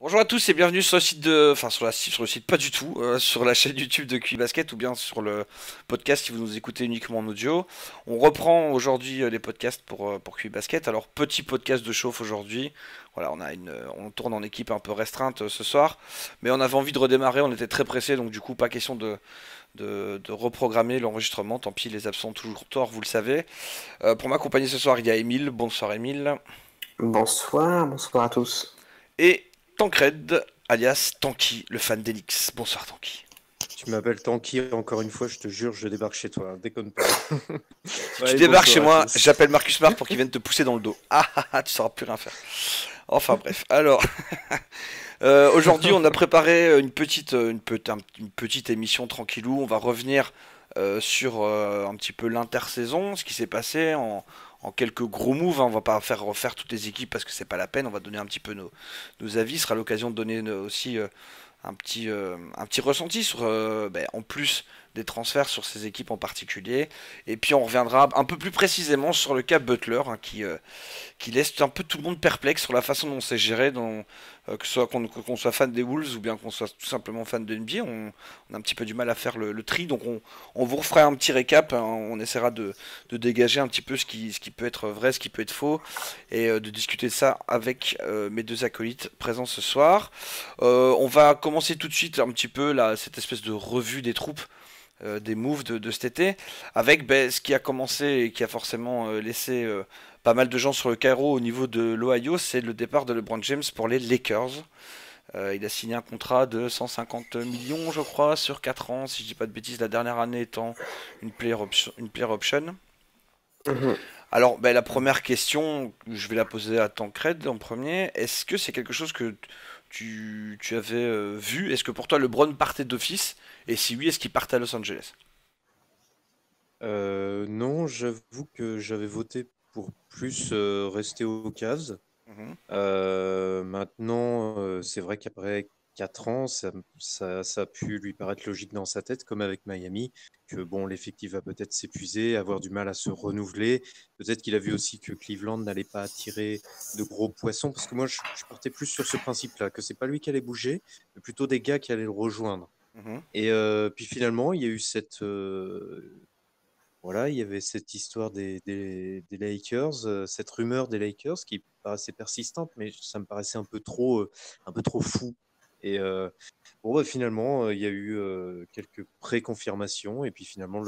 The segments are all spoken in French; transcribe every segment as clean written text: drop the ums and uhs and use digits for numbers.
Bonjour à tous et bienvenue sur le site enfin sur le site pas du tout, sur la chaîne YouTube de QI Basket ou bien sur le podcast si vous nous écoutez uniquement en audio. On reprend aujourd'hui les podcasts pour QI Basket. Alors petit podcast de chauffe aujourd'hui. Voilà, on tourne en équipe un peu restreinte ce soir, mais on avait envie de redémarrer, on était très pressé donc du coup pas question de reprogrammer l'enregistrement. Tant pis, les absents ont toujours tort, vous le savez. Pour m'accompagner ce soir, il y a Émile. Bonsoir Émile. Bonsoir, bonsoir à tous. Et Tancred, alias Tanky, le fan d'Elix. Bonsoir Tanky. Tu m'appelles Tanky encore une fois, je te jure, je débarque chez toi, hein, déconne pas. Si tu Ouais, débarques chez bonsoir à moi, tous. j'appelle Marcus Smart pour qu'il vienne te pousser dans le dos. Ah ah ah, tu sauras plus rien faire. Enfin bref, alors, aujourd'hui on a préparé une petite émission tranquillou. On va revenir sur un petit peu l'intersaison, ce qui s'est passé en quelques gros moves, hein. On va pas refaire toutes les équipes parce que c'est pas la peine. On va donner un petit peu nos avis. Ce sera l'occasion de donner aussi un petit ressenti sur, en plus des transferts sur ces équipes en particulier. Et puis on reviendra un peu plus précisément sur le cas Butler, hein, qui laisse un peu tout le monde perplexe sur la façon dont c'est géré, que ce soit qu'on soit fan des Wolves ou bien qu'on soit tout simplement fan de NBA. On a un petit peu du mal à faire le tri, donc on vous refera un petit récap, hein. On essaiera de dégager un petit peu ce qui peut être vrai, ce qui peut être faux, et de discuter de ça avec mes deux acolytes présents ce soir. On va commencer tout de suite un petit peu cette espèce de revue des troupes, des moves de cet été, avec ce qui a commencé et qui a forcément laissé pas mal de gens sur le carreau au niveau de l'Ohio, c'est le départ de LeBron James pour les Lakers. Il a signé un contrat de 150 millions, je crois, sur 4 ans, si je dis pas de bêtises, la dernière année étant une player option. Mhm. Alors, la première question, je vais la poser à Tancred en premier. Est-ce que c'est quelque chose que tu avais vu? Est-ce que pour toi, LeBron partait d'office? Et si oui, est-ce qu'il partait à Los Angeles? Non, j'avoue que j'avais voté pour plus rester aux Cavs. Mhm. Maintenant, c'est vrai qu'après 4 ans, ça a pu lui paraître logique dans sa tête, comme avec Miami, que bon, l'effectif va peut-être s'épuiser, avoir du mal à se renouveler. Peut-être qu'il a vu aussi que Cleveland n'allait pas attirer de gros poissons, parce que moi, je partais plus sur ce principe-là, que c'est pas lui qui allait bouger, mais plutôt des gars qui allaient le rejoindre. Mhm. Et puis finalement, il y a eu voilà, il y avait cette histoire des Lakers, cette rumeur des Lakers qui paraissait persistante, mais ça me paraissait un peu trop fou. Et bon, bah, finalement, il y a eu quelques pré-confirmations, et puis finalement,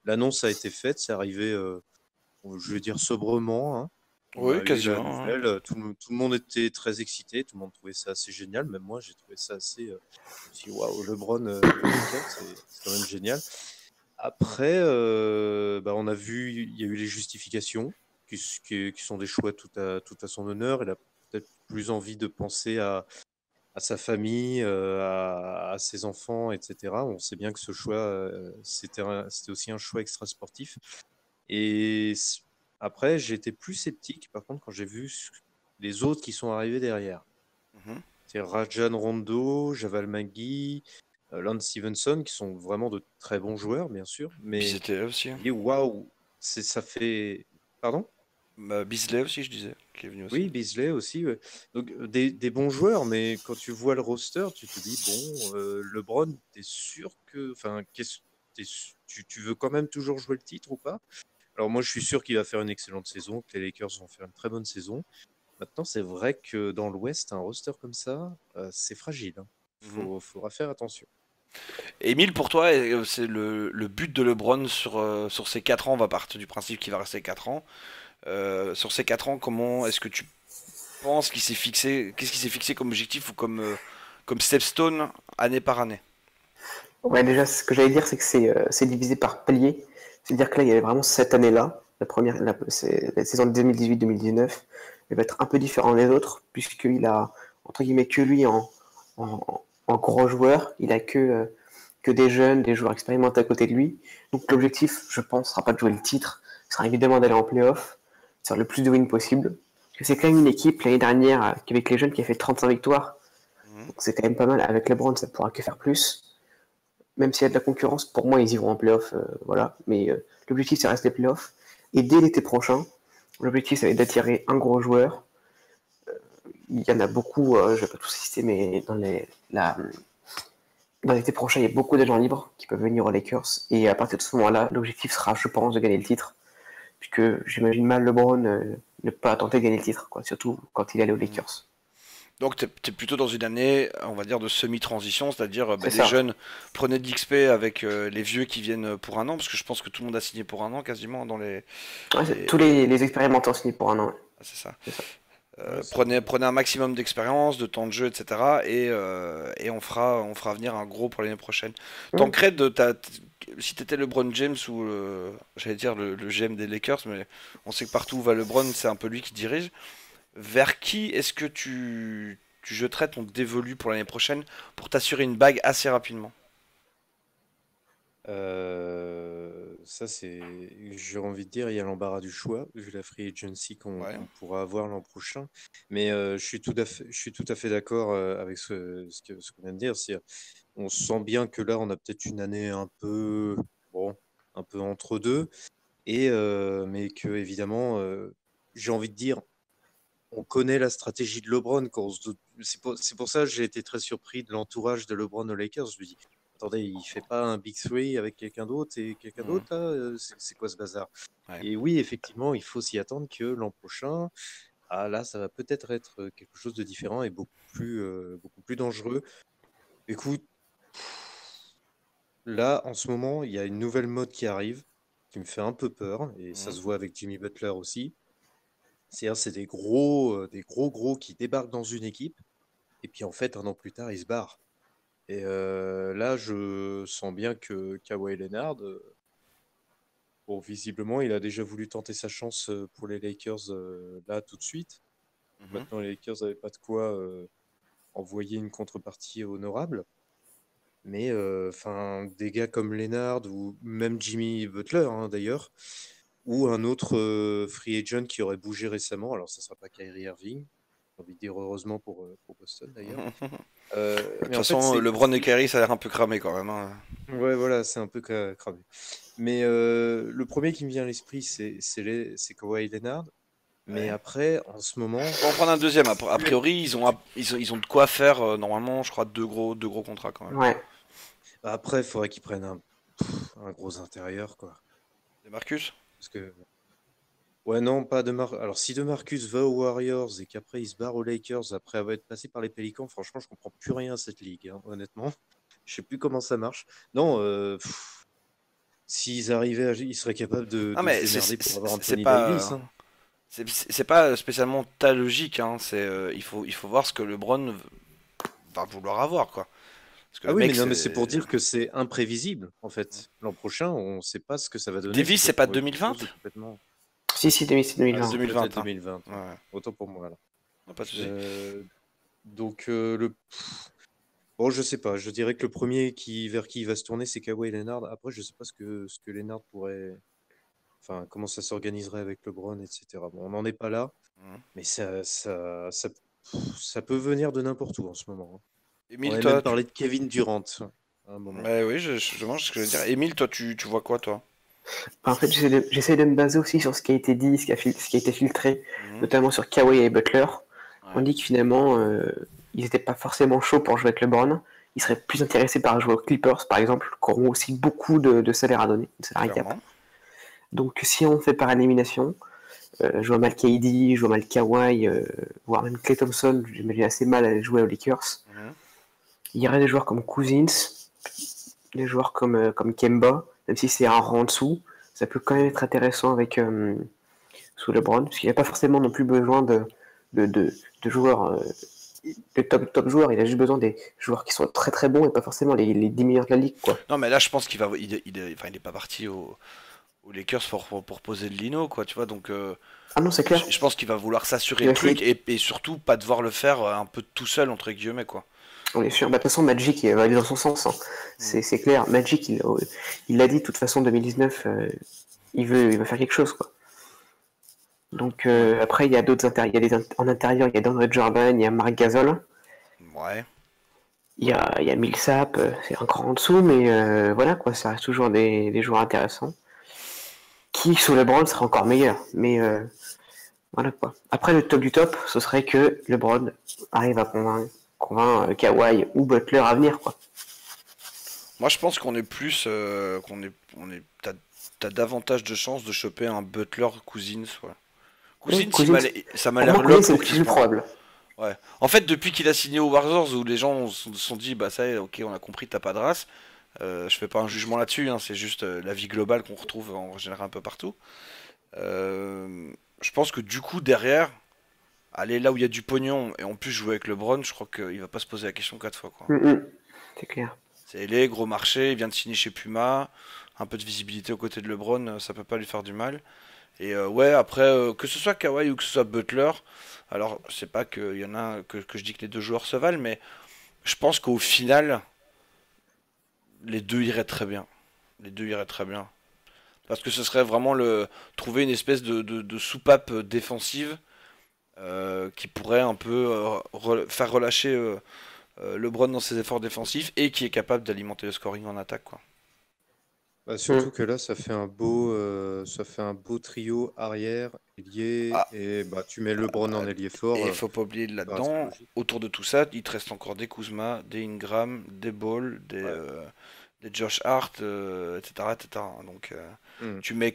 l'annonce a été faite, c'est arrivé, je vais dire sobrement, hein. On Oui, a eu la quasiment, hein. nouvelle, tout le monde était très excité, tout le monde trouvait ça assez génial, même moi j'ai trouvé ça assez. Je me suis dit, waouh, LeBron aux Lakers, c'est quand même génial. Après, bah, on a vu, il y a eu les justifications qui sont des choix tout à son honneur. Il a peut-être plus envie de penser à sa famille, à ses enfants, etc. On sait bien que ce choix, c'était aussi un choix extra-sportif. Et après, j'ai été plus sceptique, par contre, quand j'ai vu les autres qui sont arrivés derrière. Mhm. C'est Rajon Rondo, Javal Magui, Lance Stevenson, qui sont vraiment de très bons joueurs, bien sûr. Mais Bisley aussi, hein. je me dis, waouh, ça fait. Pardon? Bisley aussi, je disais, qui est venu aussi. Oui, Beasley aussi. Ouais. Donc, des bons joueurs, mais quand tu vois le roster, tu te dis, bon, LeBron, t'es sûr que. Enfin, tu veux quand même toujours jouer le titre ou pas? Alors, moi, je suis sûr qu'il va faire une excellente saison, que les Lakers vont faire une très bonne saison. Maintenant, c'est vrai que dans l'Ouest, un roster comme ça, c'est fragile, hein. Mhm. Faudra faire attention. Émile, pour toi, c'est le but de LeBron sur ces 4 ans, on va partir du principe qu'il va rester 4 ans. Sur ces 4 ans, comment est-ce que tu penses qu'il s'est fixé, qu'est-ce qu'il s'est fixé comme objectif ou comme stepstone année par année? Ouais, déjà, ce que j'allais dire, c'est que c'est divisé par palier. C'est-à-dire que là, il y avait vraiment cette année-là, c'est la saison 2018-2019. Elle va être un peu différent des autres, puisqu'il a, entre guillemets, que lui en gros joueur. Il a que des jeunes, des joueurs expérimentés à côté de lui. Donc l'objectif, je pense, sera pas de jouer le titre, sera évidemment d'aller en playoff, de faire le plus de wins possible. Parce que c'est quand même une équipe, l'année dernière, avec les jeunes, qui a fait 35 victoires. Mhm. Donc c'est quand même pas mal. Avec LeBron, ça pourra que faire plus. Même s'il y a de la concurrence, pour moi, ils iront en playoff. Voilà. Mais l'objectif, c'est rester playoff. Et dès l'été prochain, l'objectif, ça va être d'attirer un gros joueur. il y en a beaucoup, je vais pas tous citer, mais dans l'été prochain, il y a beaucoup d'agents libres qui peuvent venir aux Lakers. Et à partir de ce moment-là, l'objectif sera, je pense, de gagner le titre. Puisque j'imagine mal LeBron ne pas tenter de gagner le titre, quoi, surtout quand il est allé aux Lakers. Donc t'es plutôt dans une année, on va dire, de semi-transition, c'est-à-dire C'est les ça. jeunes prenaient de l'XP avec les vieux qui viennent pour un an, parce que je pense que tout le monde a signé pour un an quasiment dans Ouais, les... tous les expérimentants signent pour un an. Ah, c'est ça. C'est ça. Ouais, c'est Prenez un maximum d'expérience, de temps de jeu, etc. Et on fera venir un gros pour l'année prochaine. Mm. Tancred, si t'étais LeBron James ou j'allais dire le GM des Lakers, mais on sait que partout où va LeBron, c'est un peu lui qui dirige. Vers qui est-ce que tu jeterais ton dévolu pour l'année prochaine pour t'assurer une bague assez rapidement? Ça, c'est, j'ai envie de dire, il y a l'embarras du choix, vu la free agency Ouais. qu'on pourra avoir l'an prochain. Mais je suis tout à fait d'accord avec ce qu'on vient de dire. On sent bien que là, on a peut-être une année un peu, bon, un peu entre deux, mais que évidemment, j'ai envie de dire, on connaît la stratégie de LeBron quand on se doute. C'est pour ça que j'ai été très surpris de l'entourage de LeBron aux Lakers. Je me dis, attendez, il fait pas un Big Three avec quelqu'un d'autre et quelqu'un Mhm. d'autre là, c'est quoi ce bazar? Ouais. Et oui, effectivement, il faut s'y attendre que l'an prochain, ah là, ça va peut-être être quelque chose de différent et beaucoup plus dangereux. Écoute, là, en ce moment, il y a une nouvelle mode qui arrive, qui me fait un peu peur, et ça Mhm. se voit avec Jimmy Butler aussi. C'est-à-dire, c'est des gros qui débarquent dans une équipe, et puis en fait, un an plus tard, ils se barrent. Et là, je sens bien que Kawhi Leonard, bon, visiblement, il a déjà voulu tenter sa chance pour les Lakers là tout de suite. Mhm. Maintenant, les Lakers n'avaient pas de quoi envoyer une contrepartie honorable. Mais enfin, des gars comme Leonard ou même Jimmy Butler hein, d'ailleurs, ou un autre free agent qui aurait bougé récemment. Alors, ça ne sera pas Kyrie Irving. J'ai envie de dire heureusement pour Boston d'ailleurs. De toute Mais en fait, façon, LeBron et Kyrie, ça a l'air un peu cramé quand même, hein. ouais, voilà, c'est un peu cramé. Mais le premier qui me vient à l'esprit, c'est Kawhi Leonard. Mais Ouais. après, en ce moment, On va en prendre un deuxième. A priori, ils ont de quoi faire normalement, je crois, deux gros contrats quand même. Ouais. après, il faudrait qu'ils prennent un gros intérieur, quoi. Et Marcus? Parce que, ouais, non, pas de Mar. Alors, si de Marcus va aux Warriors et qu'après il se barre aux Lakers après avoir été passé par les Pelicans, franchement, je comprends plus rien à cette ligue, hein, honnêtement. Je sais plus comment ça marche. Non, s'ils arrivaient, ils seraient capables Non de se mais démerder pour avoir c'est Anthony pas Davis, hein. c'est pas spécialement ta logique, hein. Il faut voir ce que LeBron va vouloir avoir quoi. Parce que Ah le oui, mais mec non, mais c'est pour c'est dire que c'est imprévisible, en fait. L'an prochain, on ne sait pas ce que ça va donner. Ça Davis peut c'est pas être quelque 2020? chose de complètement. Si, c'est Ah, c'est 2020. peut-être 2020 hein. 2020. Ouais, Ouais. ouais. Autant pour moi, alors. Non, pas de souci. Euh, donc, bon, je sais pas. Je dirais que le premier vers qui il va se tourner, c'est Kawhi Leonard. Après, je sais pas ce que Leonard pourrait. Enfin, comment ça s'organiserait avec LeBron, etc. Bon, on n'en est pas là, Mhm. mais ça peut venir de n'importe où en ce moment, hein. On Émile avait même toi tu parlé de Kevin Durant à un moment. ouais oui je demande ce que je veux dire. Émile toi tu vois quoi toi? Enfin, en fait, j'essaie de me baser aussi sur ce qui a été dit, ce qui a été filtré, Mhm. notamment sur Kawhi et Butler. On Ouais. dit que finalement, ils n'étaient pas forcément chauds pour jouer avec LeBron. Ils seraient plus intéressés par jouer aux Clippers, par exemple, qui auront aussi beaucoup de salaire à donner, de salaire cap. Clairement. Donc, si on fait par élimination, je vois mal KD, je vois mal Kawhi, voire même Klay Thompson, j'imagine assez mal à jouer aux Lakers. Mhm. Il y aurait des joueurs comme Cousins, des joueurs comme Kemba, même si c'est un rang en dessous, ça peut quand même être intéressant avec sous LeBron, parce qu'il n'a pas forcément non plus besoin de, de, de joueurs, de top joueurs, il a juste besoin des joueurs qui sont très très bons et pas forcément les 10 meilleurs de la ligue, quoi. Non mais là je pense enfin, il est pas parti aux Lakers pour poser le lino quoi tu vois donc Ah non, c'est clair, je pense qu'il va vouloir s'assurer il le va essayer, truc et surtout pas devoir le faire un peu tout seul entre guillemets quoi. on est sûr. Bah, de toute façon, Magic il va aller dans son sens, hein. Mhm. C'est clair. Magic, il l'a dit, de toute façon, 2019, il veut faire quelque chose, quoi. Donc Ouais. après, il y a d'autres intérieurs, en intérieur, il y a DeAndre Jordan, il y a Marc Gasol, Ouais. il y a Millsap, c'est encore en dessous, mais voilà, quoi, ça reste toujours des joueurs intéressants. Qui, sous LeBron, sera encore meilleur. Mais Voilà quoi. Après, le top du top, ce serait que LeBron arrive à convaincre Kawhi ou Butler à venir, quoi. Moi, je pense qu'on est plus, t'as davantage de chances de choper un Butler Cousins, ouais. Oui, Cousins, Cousins, ça m'a pour l'air moi, Cousins, lock c'est le pour qu'il se plus prenne. probable. Ouais. En fait, depuis qu'il a signé aux Warriors, où les gens se sont dit, bah ça y est, ok, on a compris, t'as pas de race. Je fais pas un jugement là-dessus, hein, c'est juste la vie globale qu'on retrouve en général un peu partout. Euh, je pense que du coup, derrière, aller là où il y a du pognon et en plus jouer avec LeBron, je crois qu'il va pas se poser la question 4 fois, quoi. C'est clair. C'est les gros marché, il vient de signer chez Puma, un peu de visibilité aux côtés de LeBron, ça peut pas lui faire du mal. Et ouais, après, que ce soit Kawhi ou que ce soit Butler, alors c'est pas qu'il y en a que je dis que les deux joueurs se valent, mais je pense qu'au final, les deux iraient très bien. Les deux iraient très bien. Parce que ce serait vraiment trouver une espèce de soupape défensive qui pourrait un peu faire relâcher LeBron dans ses efforts défensifs et qui est capable d'alimenter le scoring en attaque, quoi. Bah, Mm. surtout que là, ça fait un beau trio arrière, ailier, Ah, et bah, tu mets LeBron en ailier fort, et faut pas oublier ça paraît assez là-dedans, logique. autour de tout ça, il te reste encore des Kuzma, des Ingram, des Ball, Ouais. des Josh Hart, etc., etc. Donc Hmm. tu remets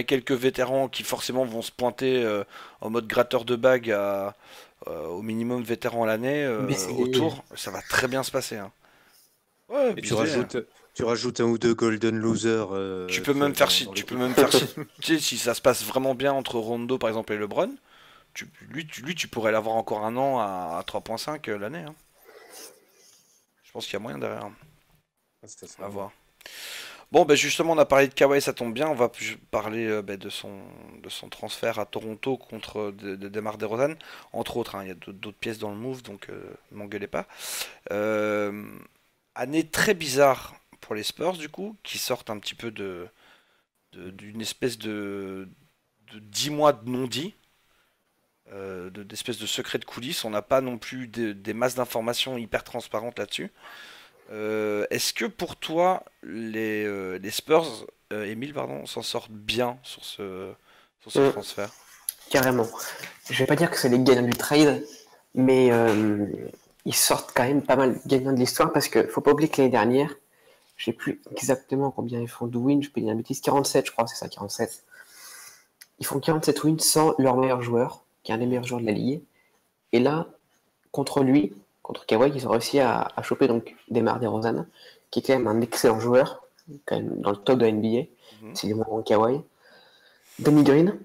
quelques vétérans qui forcément vont se pointer en mode gratteur de bague au minimum vétéran à l'année BCD. autour, ça va très bien se passer, hein. Ouais, Et Beasley. tu rajoutes un ou deux golden losers Tu peux même faire si, dans tu peux l'équipe. même faire si, tu sais, si ça se passe vraiment bien entre Rondo par exemple et LeBron, tu pourrais l'avoir encore un an à 3,5 l'année, hein. Je pense qu'il y a moyen derrière. Ah, ça serait À bien. voir. Bon, ben justement, on a parlé de Kawhi, ça tombe bien. On va parler de son transfert à Toronto contre de DeMar DeRozan. Entre autres, hein, il y a d'autres pièces dans le move, donc ne m'engueulez pas. Euh, Année très bizarre pour les Spurs, du coup, qui sortent un petit peu d'une espèce de 10 mois de non-dit, d'espèce de secret de coulisses. On n'a pas non plus des masses d'informations hyper transparentes là-dessus. Est-ce que pour toi, les Spurs, Emile, pardon, s'en sortent bien sur ce Mm. transfert? Carrément. Je vais pas dire que c'est les gagnants du trade, mais ils sortent quand même pas mal gagnants de l'histoire parce que faut pas oublier que l'année dernière, je sais plus exactement combien ils font de wins, je peux dire une bêtise, 47 je crois, c'est ça, 47. Ils font 47 wins sans leur meilleur joueur, qui est un des meilleurs joueurs de la ligue. Et là, contre lui, contre Kawhi, ils ont réussi à choper donc DeMar DeRozan, qui est quand même un excellent joueur, quand même dans le top de la NBA. Mhm. C'est du moins Kawhi. Danny Green,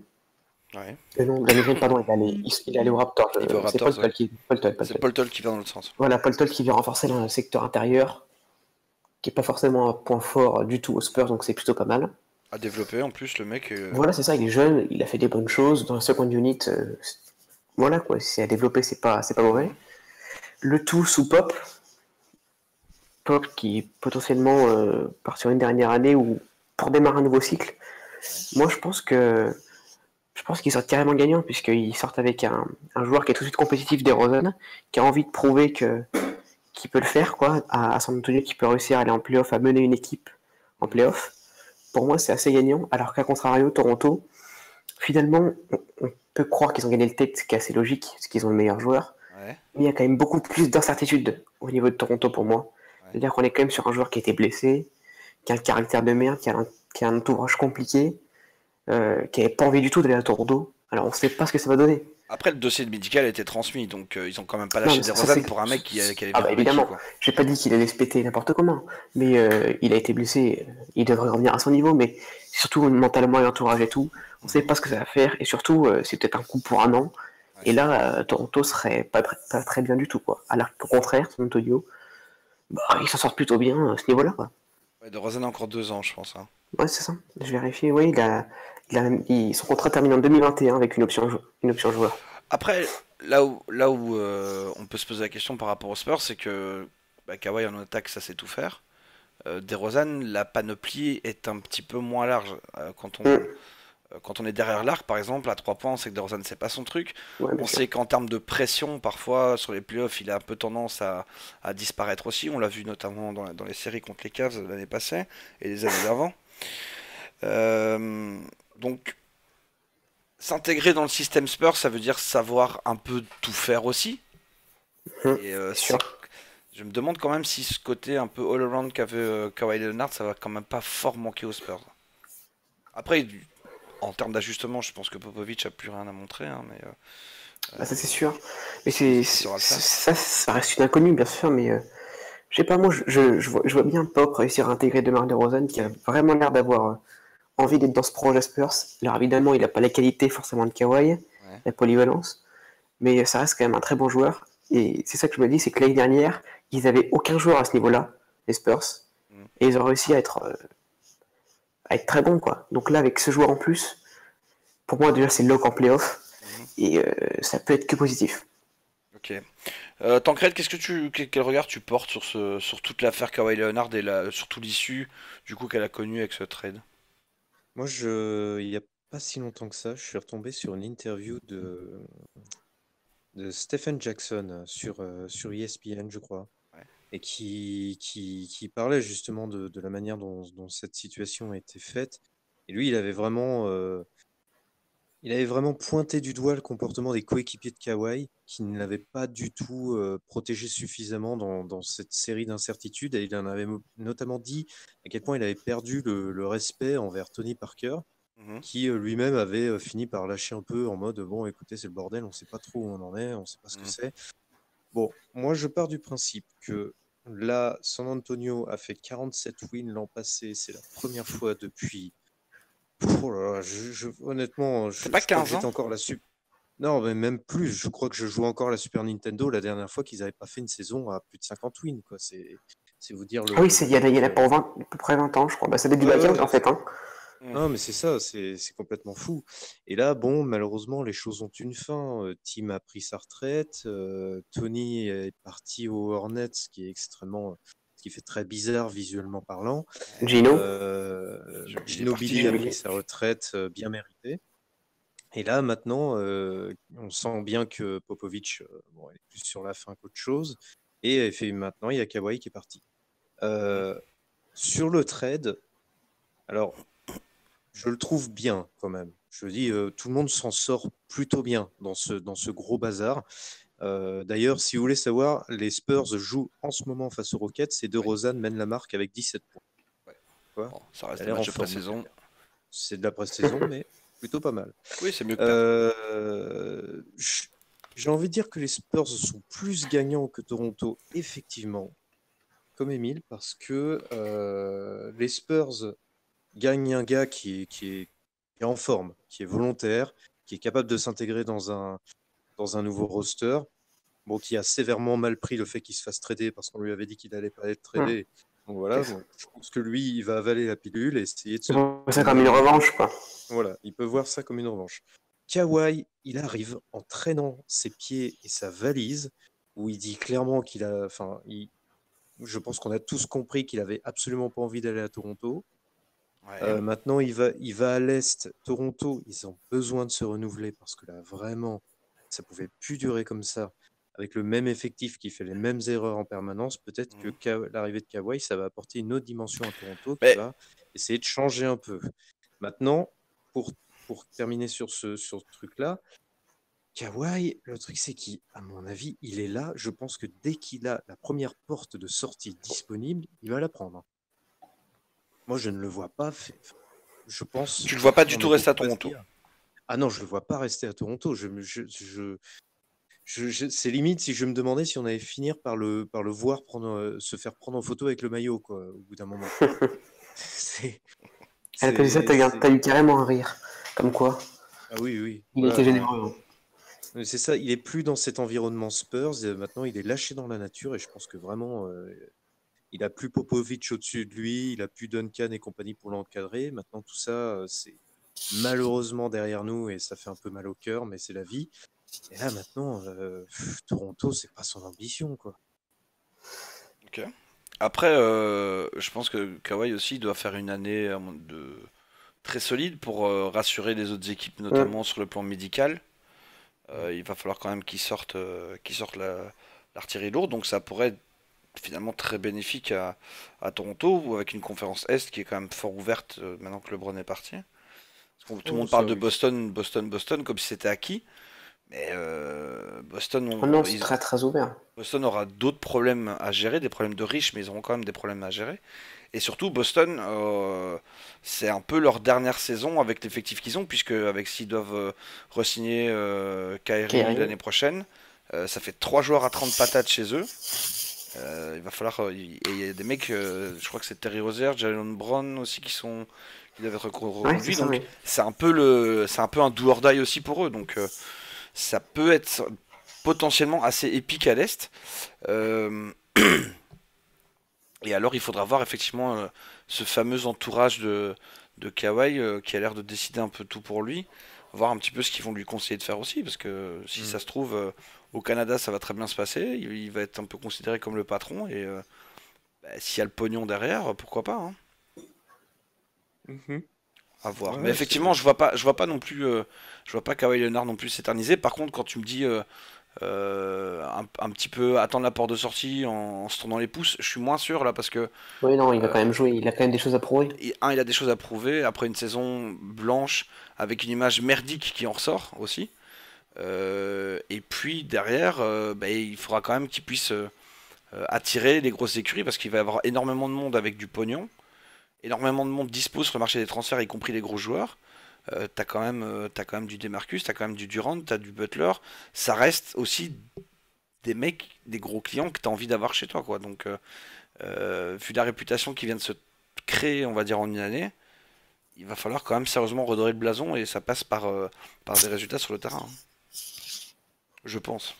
Ouais. non, Danny Green, pardon, il est allé au Raptors. Il va aux C'est Paul Raptors, ouais. Tull qui. Paul Tull, Paul C'est Tull. Paul Tull qui va dans l'autre sens. Voilà, Paul Tull qui vient renforcer le secteur intérieur, qui n'est pas forcément un point fort du tout aux Spurs, donc c'est plutôt pas mal. À développer en plus, le mec. Voilà, c'est ça, il est jeune, il a fait des bonnes choses. Dans la second unit, voilà quoi, c'est à développer, c'est pas mauvais. Mhm. Le tout sous Pop, Pop qui potentiellement part sur une dernière année ou pour démarrer un nouveau cycle. Moi, je pense qu'ils sortent carrément gagnants puisqu'ils sortent avec un joueur qui est tout de suite compétitif des Rosen, qui a envie de prouver qu'il peut le faire quoi, à San Antonio, qui peut réussir à aller en playoff, à mener une équipe en Mhm. playoff. Pour moi, c'est assez gagnant. Alors qu'à contrario, Toronto, finalement, on peut croire qu'ils ont gagné le tête, ce qui est assez logique, parce qu'ils ont le meilleur joueur. Ouais, Mais il y a quand même beaucoup plus d'incertitudes au niveau de Toronto pour moi. ouais. C'est-à-dire qu'on est quand même sur un joueur qui a été blessé, qui a un caractère de merde, qui a un entourage compliqué, qui n'avait pas envie du tout d'aller à Toronto. Alors on ne sait pas ce que ça va donner. Après, le dossier médical a été transmis, donc ils ont quand même pas Non, lâché mais des ça Rosanne c'est. pour un mec qui allait Ah bien bah convaincu, évidemment, quoi. j'ai pas dit qu'il allait se péter n'importe comment, mais il a été blessé, il devrait revenir à son niveau, mais surtout mentalement et l'entourage et tout, on sait Mhm. pas ce que ça va faire, et surtout c'est peut-être un coup pour un an, Ouais. et là Toronto serait pas très bien du tout quoi. Alors qu'au contraire, San Antonio, bah, ils s'en sortent plutôt bien à ce niveau-là quoi. Ouais, de Rosanne a encore 2 ans, je pense, hein. Ouais c'est ça, je vérifie, oui, son contrat termine en 2021 avec une option joueur. Après, là où on peut se poser la question par rapport aux Spurs, c'est que bah, Kawhi en attaque, ça sait tout faire. DeRozan, la panoplie est un petit peu moins large. Mm. Quand on est derrière l'arc, par exemple, à 3 points, on sait que DeRozan, c'est pas son truc. Ouais bien On sûr. sait qu'en termes de pression, parfois, sur les playoffs, il a un peu tendance à disparaître aussi. On l'a vu notamment dans les séries contre les Cavs l'année passée et les années d'avant. Euh, donc, s'intégrer dans le système Spurs, ça veut dire savoir un peu tout faire aussi. Et C'est sûr. je me demande quand même si ce côté un peu all-around qu'avait Kawhi Leonard, ça va quand même pas fort manquer aux Spurs. Après, en termes d'ajustement, je pense que Popovic a plus rien à montrer, hein, mais Bah, ça c'est sûr. Mais il saura le faire. ça reste une inconnue, bien sûr, mais je sais pas, moi je vois bien Pop réussir à intégrer DeMar DeRozan qui a vraiment l'air d'avoir envie d'être dans ce projet Spurs. Alors évidemment, il n'a pas la qualité forcément de Kawhi, Ouais. la polyvalence, mais ça reste quand même un très bon joueur. Et c'est ça que je me dis, c'est que l'année dernière, ils avaient aucun joueur à ce niveau-là, les Spurs, Mm. et ils ont réussi à être très bons, quoi. Donc là, avec ce joueur en plus, pour moi déjà c'est lock en playoff, Mhm. et ça peut être que positif. Ok. Tancred, quel regard tu portes sur sur toute l'affaire Kawhi Leonard et surtout l'issue du coup qu'elle a connue avec ce trade? Moi, il n'y a pas si longtemps que ça, je suis retombé sur une interview de Stephen Jackson sur ESPN, je crois, Ouais. et qui parlait justement de la manière dont cette situation a été faite. Et lui, il avait vraiment pointé du doigt le comportement des coéquipiers de Kawhi, qui ne l'avaient pas du tout protégé suffisamment dans cette série d'incertitudes. Et il en avait notamment dit à quel point il avait perdu le respect envers Tony Parker, Mhm. qui lui-même avait fini par lâcher un peu en mode bon, écoutez, c'est le bordel, on ne sait pas trop où on en est, on ne sait pas ce que Mhm. c'est. Bon, moi, je pars du principe que là, San Antonio a fait 47 wins l'an passé. C'est la première fois depuis. Oh là là, honnêtement, C'est pas je crois que 15 j'étais ans? encore la Super. Non, mais même plus. Je crois que je jouais encore la Super Nintendo la dernière fois qu'ils n'avaient pas fait une saison à plus de 50 wins, quoi. C'est vous dire Ah oui, le il y en a niveau. pour 20, à peu près 20 ans, je crois. Bah, ça date du Ouais, bac en ouais. fait. Hein. Mhm. Non, mais c'est ça, c'est complètement fou. Et là, bon, malheureusement, les choses ont une fin. Tim a pris sa retraite. Tony est parti aux Hornets, ce qui fait très bizarre visuellement parlant. Gino, Il est parti Ginobili a pris Ginobili. sa retraite bien méritée. Et là, maintenant, on sent bien que Popovic, bon, il est plus sur la fin qu'autre chose. Maintenant, il y a Kawhi qui est parti. Mhm. Euh, sur le trade, alors, je le trouve bien quand même. Je dis, tout le monde s'en sort plutôt bien dans ce gros bazar. D'ailleurs, si vous voulez savoir, les Spurs jouent en ce moment face aux Rockets et Oui. DeRozan mène la marque avec 17 points. Ouais. Quoi. Bon, ça Il a reste des l'air en matchs de forme, le pré-saison. gars. C'est de la pré-saison, mais plutôt pas mal. Oui, c'est mieux que perdre. J'ai envie de dire que les Spurs sont plus gagnants que Toronto, effectivement, comme Émile, parce que les Spurs gagnent un gars qui est en forme, qui est volontaire, qui est capable de s'intégrer dans un nouveau roster, bon, qui a sévèrement mal pris le fait qu'il se fasse trader parce qu'on lui avait dit qu'il n'allait pas être tradé. Donc voilà, c'est bon, je pense que lui, il va avaler la pilule et essayer de se ça comme donner une les moyens. revanche, quoi. Voilà, il peut voir ça comme une revanche. Kawhi, il arrive en traînant ses pieds et sa valise, où il dit clairement qu'il a, enfin, je pense qu'on a tous compris qu'il avait absolument pas envie d'aller à Toronto. Ouais. Maintenant, il va à l'Est. Toronto, ils ont besoin de se renouveler parce que là, vraiment, ça pouvait plus durer comme ça. Avec le même effectif qui fait les mêmes erreurs en permanence, peut-être que Mhm. l'arrivée de Kawhi, ça va apporter une autre dimension à Toronto qui Mais va essayer de changer un peu. Maintenant, pour, pour terminer sur ce truc-là, Kawhi, le truc c'est qu'à mon avis, il est là. Je pense que dès qu'il a la première porte de sortie disponible, il va la prendre. Moi, je ne le vois pas. Je pense, tu le vois pas du on tout est rester à beaucoup à se Toronto. dire. Ah non, je le vois pas rester à Toronto. C'est limite si je me demandais si on allait finir par le voir se faire prendre en photo avec le maillot, quoi, au bout d'un moment. C'est, Elle a dit ça, c'est, c'est- t'as eu carrément un rire. Comme quoi, Ah oui, oui. il Voilà, était non. généreux. Hein. Mais c'est ça, il est plus dans cet environnement Spurs. Maintenant, il est lâché dans la nature et je pense que vraiment, il a plus Popovic au-dessus de lui, il a plus Duncan et compagnie pour l'encadrer. Maintenant, tout ça, c'est malheureusement derrière nous et ça fait un peu mal au cœur, mais c'est la vie. Et là, maintenant, Toronto, c'est pas son ambition, quoi. Ok. Après, je pense que Kawhi aussi doit faire une année très solide pour rassurer les autres équipes, Hum. notamment sur le plan médical. Mm. Il va falloir quand même qu'il sorte l'artillerie lourde, donc ça pourrait être finalement très bénéfique à Toronto, ou avec une conférence Est qui est quand même fort ouverte maintenant que LeBron est parti. Tout le Oh, monde parle ça, de oui. Boston, comme si c'était acquis. Mais Oh non, c'est très très ouvert. Boston aura d'autres problèmes à gérer, des problèmes de riches, mais ils auront quand même des problèmes à gérer. Et surtout, Boston, c'est un peu leur dernière saison avec l'effectif qu'ils ont, puisque avec s'ils doivent re-signer Kyrie Kyrie. l'année prochaine, ça fait 3 joueurs à 30 patates chez eux. Il va falloir. Et il y a des mecs, je crois que c'est Terry Rozier, Jalen Brown aussi qui doivent être Ouais, c'est reconduits. ça, Donc oui. c'est un peu un do or die aussi pour eux. Donc ça peut être potentiellement assez épique à l'Est. Euh, et alors, il faudra voir effectivement ce fameux entourage de Kawhi qui a l'air de décider un peu tout pour lui. Voir un petit peu ce qu'ils vont lui conseiller de faire aussi, parce que si Mm. ça se trouve, au Canada, ça va très bien se passer. Il va être un peu considéré comme le patron, et bah, s'il y a le pognon derrière, pourquoi pas, hein. Mhm. À voir. Mais Ouais, effectivement, je vois pas non plus, je vois pas Kawhi Leonard non plus s'éterniser. Par contre, quand tu me dis un petit peu attendre la porte de sortie en se tournant les pouces, je suis moins sûr là parce que Oui, non, il va euh, quand même jouer. Il a quand même des choses à prouver. il a des choses à prouver après une saison blanche avec une image merdique qui en ressort aussi. Et puis derrière, bah, il faudra quand même qu'il puisse attirer les grosses écuries parce qu'il va y avoir énormément de monde avec du pognon, énormément de monde dispo sur le marché des transferts, y compris les gros joueurs. T'as quand même du Demarcus, t'as quand même du Durant, t'as du Butler. Ça reste aussi des mecs, des gros clients que t'as envie d'avoir chez toi, quoi. Donc, vu la réputation qui vient de se créer, on va dire en une année, il va falloir quand même sérieusement redorer le blason et ça passe par des résultats sur le terrain, hein, je pense.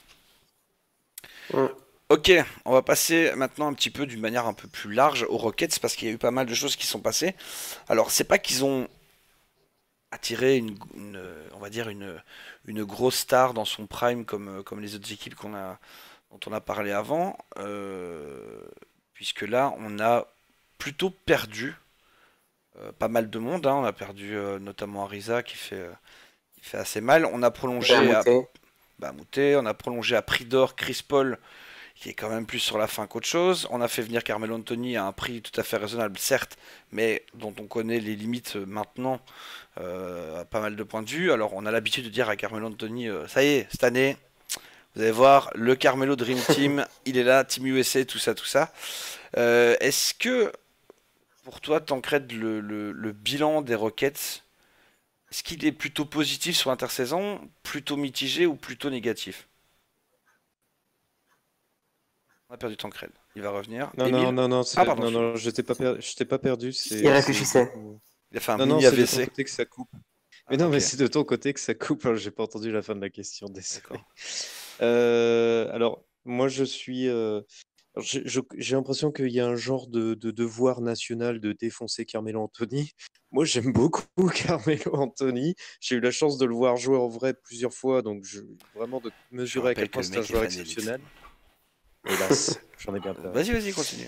Mm. Ok, on va passer maintenant un petit peu d'une manière un peu plus large aux Rockets parce qu'il y a eu pas mal de choses qui sont passées. Alors, c'est pas qu'ils ont attiré on va dire une grosse star dans son prime comme les autres équipes dont on a parlé avant, puisque là, on a plutôt perdu pas mal de monde, hein. On a perdu notamment Ariza qui fait assez mal. On a prolongé à Moutet. Moutet, on a prolongé à prix d'or Chris Paul qui est quand même plus sur la fin qu'autre chose. On a fait venir Carmelo Anthony à un prix tout à fait raisonnable, certes, mais dont on connaît les limites maintenant à pas mal de points de vue. Alors on a l'habitude de dire à Carmelo Anthony, ça y est, cette année, vous allez voir, le Carmelo Dream Team, il est là, Team USA, tout ça, tout ça. Est-ce que pour toi, Tancred, le bilan des Rockets, est-ce qu'il est plutôt positif sur l'intersaison, plutôt mitigé ou plutôt négatif? On a perdu Tancred. Il va revenir. Non, non, Émile? non, non, Ah, pardon, non, excuse-moi. non, je t'ai pas perdu, Il c'est de réfléchissait. ton... Il a fait un Non, non, mini c'est de ton AVC. côté que ça coupe. Mais Ah, non, mais ok, c'est de ton côté que ça coupe, hein, j'ai pas entendu la fin de la question, d'accord. désolé. Alors, moi, j'ai l'impression qu'il y a un genre de devoir national de défoncer Carmelo Anthony. Moi, j'aime beaucoup Carmelo Anthony. J'ai eu la chance de le voir jouer en vrai plusieurs fois, donc vraiment de Je mesurer à quel rappelle que point le c'est un mec est joueur fan élite. exceptionnel. Hélas, j'en ai bien peur. Vas-y, vas-y, continue.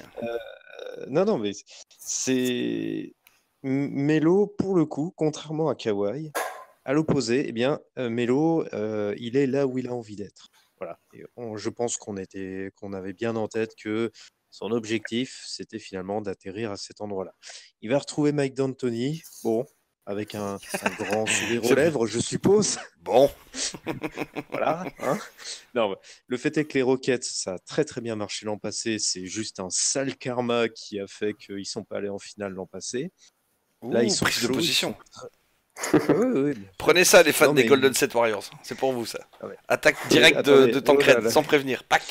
Non, non, mais c'est Melo, pour le coup, contrairement à Kawhi, à l'opposé, eh bien, Melo, il est là où il a envie d'être. Voilà. Et je pense qu'on avait bien en tête que son objectif, c'était finalement d'atterrir à cet endroit-là. Il va retrouver Mike D'Antoni, bon, avec un grand sourire aux C'est lèvres, je suppose. bon. Voilà, hein. Non, bah, le fait est que les Rockets, ça a très très bien marché l'an passé. C'est juste un sale karma qui a fait qu'ils ne sont pas allés en finale l'an passé. Là, ils Ouh, sont prise de chauds, ils position. sont. Ah oui, oui, bien sûr. Prenez ça, les fans Non, des mais. Golden State Warriors. C'est pour vous, ça. Ah ouais. Attaque Mais directe de attendez, oh là Tancred, là. sans prévenir. Pac.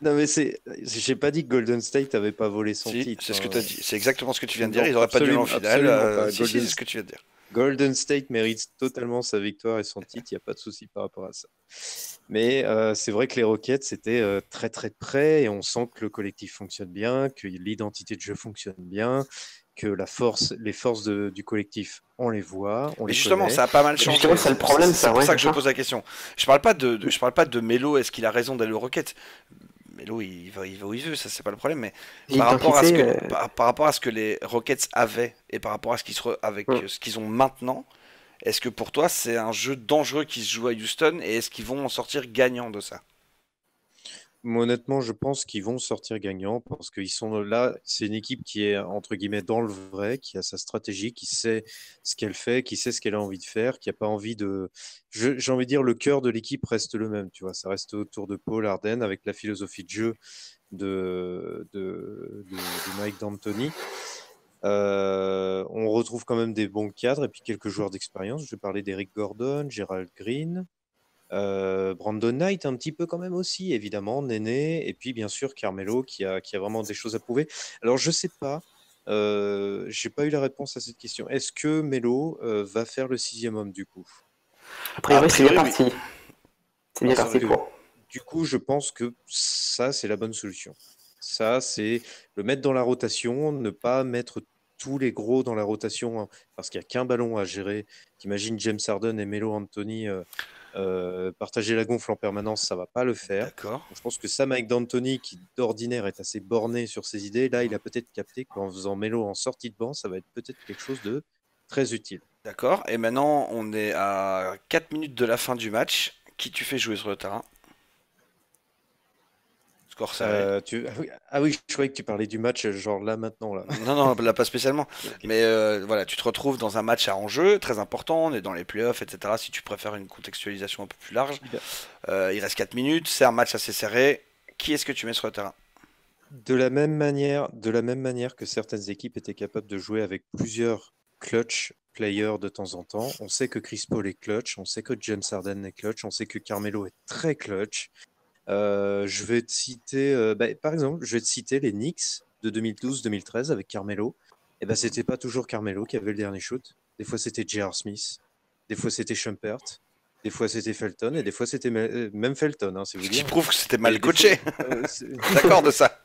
Non, mais c'est. J'ai pas dit que Golden State avait pas volé son Si, titre, c'est ce que tu as hein. dit. C'est exactement ce que tu viens de dire. Non, Ils auraient pas dû aller en absolument, finale. absolument pas. Si, si, c'est ce que tu viens de dire. Golden State mérite totalement sa victoire et son titre. Il n'y a pas de souci par rapport à ça. Mais c'est vrai que les Rockets c'était très très près et on sent que le collectif fonctionne bien, que l'identité de jeu fonctionne bien, que les forces du collectif, on les voit, on Mais les justement, connaît. ça a pas mal Justement, changé. c'est le problème, C'est ça, pour ouais, ça c'est que je ça. pose la question. Je parle pas de Melo. Est-ce qu'il a raison d'aller aux Rockets? Melo, il va où il veut. Ça, c'est pas le problème. Mais L'identité, par rapport à ce que les Rockets avaient et par rapport à avec mm. ce qu'ils ont maintenant, est-ce que pour toi, c'est un jeu dangereux qui se joue à Houston et est-ce qu'ils vont en sortir gagnant de ça? honnêtement, je pense qu'ils vont sortir gagnants parce qu'ils sont là. C'est une équipe qui est, entre guillemets, dans le vrai, qui a sa stratégie, qui sait ce qu'elle fait, qui sait ce qu'elle a envie de faire, qui a pas envie de. J'ai envie de dire, le cœur de l'équipe reste le même, tu vois. Ça reste autour de Paul Arden avec la philosophie de jeu de Mike D'Antoni. On retrouve quand même des bons cadres et puis quelques joueurs d'expérience. Je vais parler d'Eric Gordon, Gerald Green. Brandon Knight un petit peu quand même aussi, évidemment, Néné, et puis bien sûr Carmelo qui a vraiment des choses à prouver. Alors je sais pas, j'ai pas eu la réponse à cette question. Est-ce que Melo va faire le 6e homme du coup? A priori, c'est bien priori, oui. parti. C'est bien Parce parti que pour. du coup, je pense que ça, c'est la bonne solution. Ça, c'est le mettre dans la rotation, ne pas mettre tous les gros dans la rotation hein, parce qu'il n'y a qu'un ballon à gérer. T'imagines James Harden et Melo Anthony partager la gonfle en permanence, ça va pas le faire. D'accord. Donc, je pense que ça, Mike D'Antoni, qui d'ordinaire est assez borné sur ses idées, là, il a peut-être capté qu'en faisant Melo en sortie de banc, ça va être peut-être quelque chose de très utile. D'accord. Et maintenant, on est à 4 minutes de la fin du match. Qui tu fais jouer sur le terrain? Score serré. Ah oui, je croyais que tu parlais du match, genre là, maintenant, là. Non, non, là pas spécialement. Ok. Mais voilà, tu te retrouves dans un match à enjeu, très important, on est dans les playoffs, etc. Si tu préfères une contextualisation un peu plus large. Il reste 4 minutes, c'est un match assez serré. Qui est-ce que tu mets sur le terrain? De la même manière que certaines équipes étaient capables de jouer avec plusieurs clutch players de temps en temps, on sait que Chris Paul est clutch, on sait que James Harden est clutch, on sait que Carmelo est très clutch. Je vais te citer, par exemple, je vais te citer les Knicks de 2012-2013 avec Carmelo. Et ben, c'était pas toujours Carmelo qui avait le dernier shoot. Des fois, c'était J.R. Smith. Des fois, c'était Shumpert. Des fois, c'était Felton. Et des fois, c'était même Felton, hein, c'est vous Ce qui dire. prouve que c'était Et mal des fois, coaché. c'est- D'accord de ça.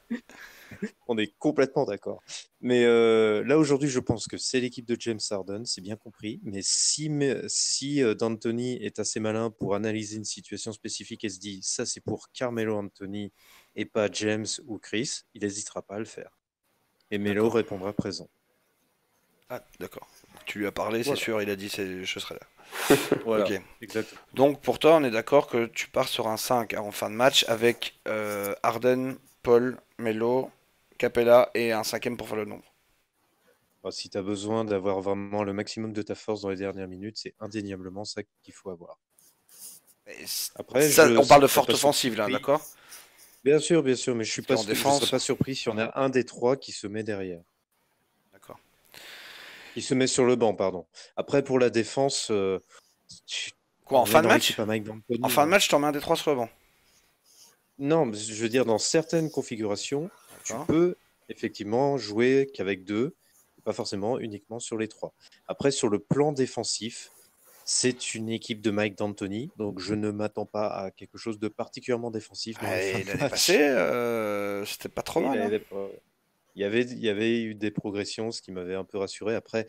on est complètement d'accord. Mais là, aujourd'hui, je pense que c'est l'équipe de James Harden, c'est bien compris. Mais si D'Antoni est assez malin pour analyser une situation spécifique et se dit, ça, c'est pour Carmelo Anthony et pas James ou Chris, il n'hésitera pas à le faire. Et Melo D'accord. répondra présent. Ah, d'accord. Tu lui as parlé, c'est Voilà, sûr, il a dit je serai là. voilà, Ok. exactement. Donc pour toi, on est d'accord que tu pars sur un 5 en fin de match avec Harden, Paul, Melo, Capella et un cinquième pour faire le nombre. Alors, si tu as besoin d'avoir vraiment le maximum de ta force dans les dernières minutes, c'est indéniablement ça qu'il faut avoir. Et Après, ça, je on parle de serais forte pas offensive là, surpris. d'accord? Bien sûr, mais Parce qu'en je serais défense, pas surpris s'il y en a un des trois qui se met derrière. d'accord. Qui se met sur le banc, pardon. Après, pour la défense, tu- Quoi, en on est fin de dans l'équipe match? à Mike En D'Antoni. fin de match, t'en mets un des trois sur le banc. Non, mais je veux dire, dans certaines configurations, tu D'accord. peux effectivement jouer qu'avec deux, et pas forcément uniquement sur les trois. Après, sur le plan défensif, c'est une équipe de Mike D'Antoni, donc je ne m'attends pas à quelque chose de particulièrement défensif dans les fins Et de l'année passée, match. c'était pas trop Oui, mal, hein. il y avait eu des progressions, ce qui m'avait un peu rassuré. Après,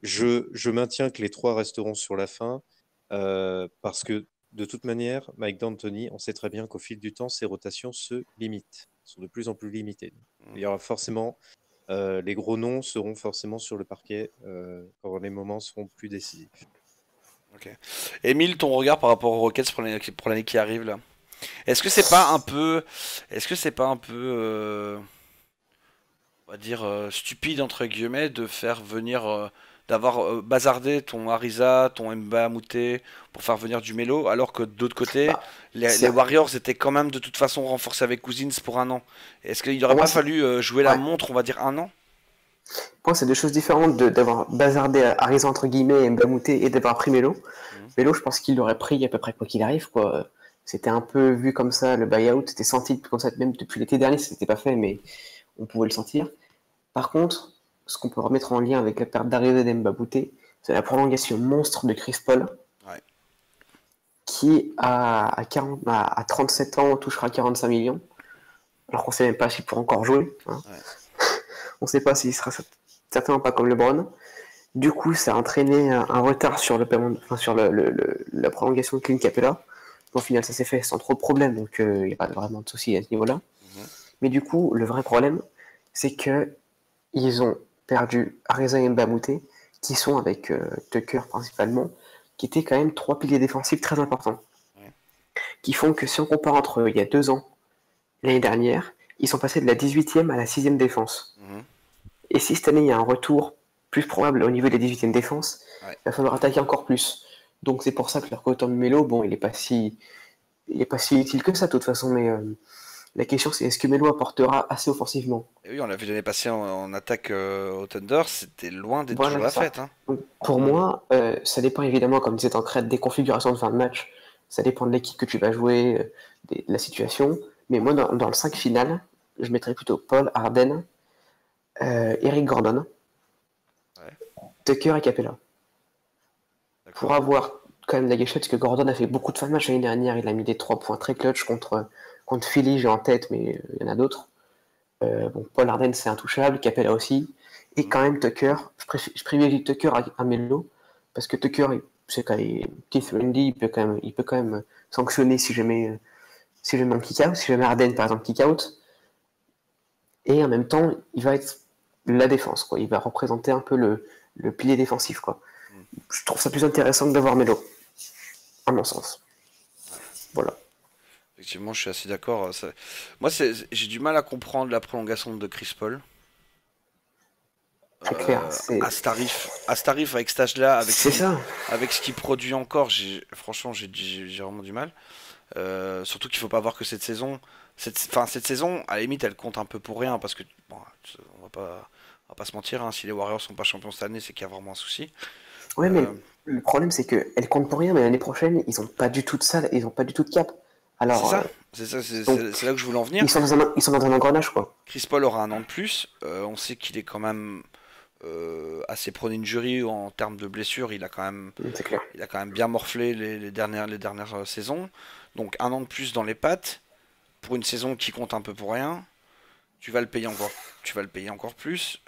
je maintiens que les trois resteront sur la fin parce que de toute manière, Mike D'Antoni, on sait très bien qu'au fil du temps, ses rotations se limitent, sont de plus en plus limitées. Il y aura forcément, les gros noms seront forcément sur le parquet quand les moments seront plus décisifs. Ok. Émile, ton regard par rapport aux Rockets pour l'année qui arrive là. Est-ce que c'est pas un peu, est-ce que c'est pas un peu, on va dire stupide entre guillemets de faire venir, d'avoir bazardé ton Ariza, ton Mba Mouté pour faire venir du Melo, alors que d'autre côté, Bah, les Warriors étaient quand même de toute façon renforcés avec Cousins pour un an. Est-ce qu'il pour aurait moi, pas fallu jouer la ouais. montre, on va dire un an? Pour moi, c'est deux choses différentes d'avoir bazardé Ariza entre guillemets et Mbamouté et d'avoir pris Melo. Mhm. Melo, je pense qu'il l'aurait pris à peu près quoi qu'il arrive, quoi. C'était un peu vu comme ça, le buyout, c'était senti comme ça, même depuis l'été dernier, c'était pas fait, mais on pouvait le sentir. Par contre, ce qu'on peut remettre en lien avec la perte d'Ariza et Mbamouté, c'est la prolongation monstre de Chris Paul, Ouais. qui à 37 ans touchera 45 millions, alors qu'on sait même pas s'il pourra encore jouer, hein. Ouais. On sait pas s'il sera certainement pas comme LeBron. Du coup, ça a entraîné un retard sur le paiement, enfin, sur la prolongation de Clint Capella. Au final, ça s'est fait sans trop de problèmes, donc il n'y a pas vraiment de souci à ce niveau-là. Mhm. Mais du coup, le vrai problème, c'est que ils ont perdu Areza et Mbamouté, qui sont avec Tucker principalement, qui étaient quand même trois piliers défensifs très importants, Ouais. qui font que si on compare entre il y a 2 ans l'année dernière, ils sont passés de la 18e à la 6e défense. Mhm. Et si cette année il y a un retour plus probable au niveau des 18e défense, Ouais. il va falloir attaquer encore plus. Donc c'est pour ça que leur coton de Melo, bon, il est pas si utile que ça de toute façon, mais la question c'est est-ce que Melo apportera assez offensivement? Et oui, on l'a vu l'année passée en attaque au Thunder, c'était loin d'être Voilà, toujours la c'est ça. fête. Hein. Donc, pour moi, ça dépend évidemment, comme disait Tancred, des configurations de fin de match. Ça dépend de l'équipe que tu vas jouer, de la situation. Mais moi, dans le 5 final, je mettrais plutôt Paul, Harden, Eric Gordon, Ouais, Tucker et Capella. Pour d'accord. avoir quand même la gâchette, parce que Gordon a fait beaucoup de fin de match l'année dernière. Il a mis des 3 points très clutch contre Philly, j'ai en tête, mais il y en a d'autres. Bon, Paul Harden, c'est intouchable, Capella aussi. Et Mhm. quand même, Tucker, je privilégie Tucker à Melo, parce que Tucker, c'est quand même, Keith Lundy, il peut quand même sanctionner si jamais on kick out, si jamais Harden, par exemple, kick out. Et en même temps, il va être la défense, quoi. Il va représenter un peu le pilier défensif, quoi. Mhm. Je trouve ça plus intéressant que d'avoir Melo, à mon sens. Ouais. Voilà. Effectivement, je suis assez d'accord. Moi, j'ai du mal à comprendre la prolongation de Chris Paul. C'est clair. À ce tarif, avec cet âge-là, C'est ça. avec ce qu'il produit encore, franchement, j'ai vraiment du mal. Surtout qu'il faut pas voir que cette saison, à la limite, elle compte un peu pour rien parce que bon, on va pas se mentir, hein, si les Warriors sont pas champions cette année, c'est qu'il y a vraiment un souci. Ouais, mais Euh, le problème, c'est qu'elle compte pour rien, mais l'année prochaine, ils ont pas du tout de ça, ils ont pas du tout de cap. c'est Alors, ça, donc, c'est là que je voulais en venir. ils sont dans un engrenage, quoi. Chris Paul aura un an de plus. On sait qu'il est quand même assez prone injury en termes de blessures. C'est clair. Il a quand même bien morflé les dernières saisons. Donc un an de plus dans les pattes pour une saison qui compte un peu pour rien. Tu vas le payer encore, tu vas le payer encore plus.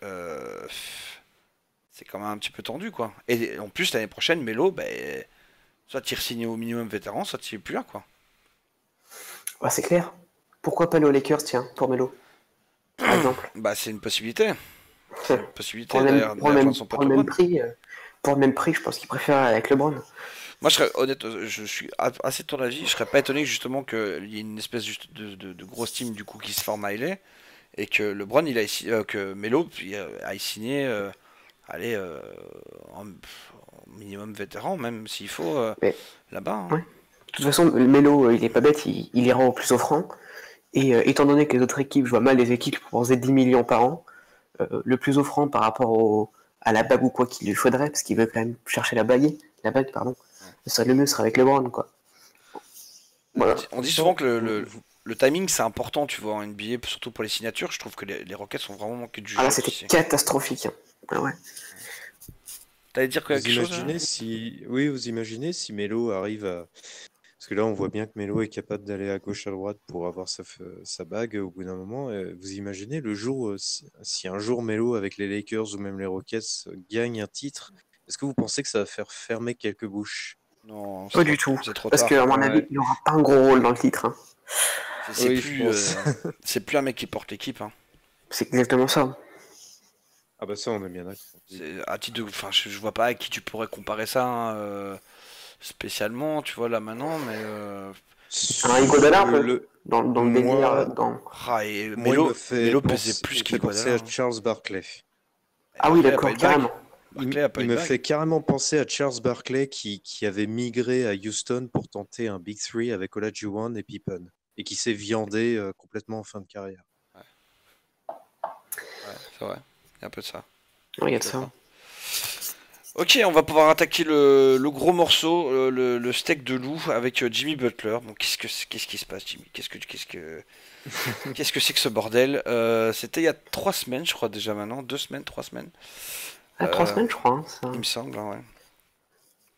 C'est quand même un petit peu tendu quoi. Et en plus l'année prochaine, Melo, ben, soit tu signé au minimum vétéran, soit tu es plus là quoi. Ouais, c'est clair. Pourquoi pas les Lakers, tiens, pour Melo, par exemple. Bah c'est une possibilité. C'est une possibilité. Pour le D'ailleurs, même, son pour pote le même LeBron. prix, je pense qu'il préfère aller avec LeBron. Moi, je serais honnête, je suis assez de ton avis. Je serais pas étonné justement qu'il y ait une espèce de grosse team du coup qui se forme à LA et que LeBron, que Melo aille signer, allez, en minimum vétéran, même s'il faut Mais, là-bas. Hein. ouais. De toute façon, Melo, il est pas bête, il ira au plus offrant. Et étant donné que les autres équipes, je vois mal les équipes proposer 10 millions par an, le plus offrant par rapport à la bague ou quoi qu'il lui faudrait, parce qu'il veut quand même chercher la bague, pardon. Ouais. Ce serait le mieux, ce serait avec LeBron, quoi. Voilà. On dit souvent Bon, que le timing c'est important, tu vois, en NBA, surtout pour les signatures. Je trouve que les Rockets sont vraiment manqués du Ah là, jeu c'était ici. catastrophique, hein. Ah ouais. T'allais dire vous quelque chose là? imaginez si, oui, vous imaginez si Melo arrive à, parce que là on voit bien que Melo est capable d'aller à gauche à droite pour avoir sa bague au bout d'un moment. Vous imaginez le jour si un jour Melo avec les Lakers ou même les Rockets gagne un titre, est-ce que vous pensez que ça va faire fermer quelques bouches? Non, Pas du tout. c'est trop Parce que, tard. à mon avis, Ouais, il n'aura pas un gros rôle dans le titre, hein. C'est oui, je plus, pense. c'est plus un mec qui porte l'équipe. Hein. C'est exactement ça. Ah bah ça on est bien d'accord. Oui. À titre enfin, je vois pas à qui tu pourrais comparer ça hein, spécialement, tu vois là maintenant, mais Un Iguodala, un peu. Le, Dans le délire, moi, Et moi Melo pesait il plus me fait penser qu'Iguodala. à Hein. Charles Barkley. Et Ah oui, Barkley a pas eu d'accord, de bague. carrément. Barkley a pas Il eu de me bague. fait carrément penser à Charles Barkley qui avait migré à Houston pour tenter un Big Three avec Olajuwon et Pippen et qui s'est viandé complètement en fin de carrière. Ouais, ouais, c'est vrai. Il y a un peu de ça. Je Regarde suis ça. d'accord. Ok, on va pouvoir attaquer le gros morceau, le steak de loup avec Jimmy Butler. Bon, qu'est-ce qui se passe, Jimmy? Qu'est-ce que c'est que ce bordel? C'était il y a 3 semaines, je crois déjà maintenant, 2 semaines, 3 semaines. Ah, 3 Euh, semaines, je crois, hein, ça. il me semble, hein,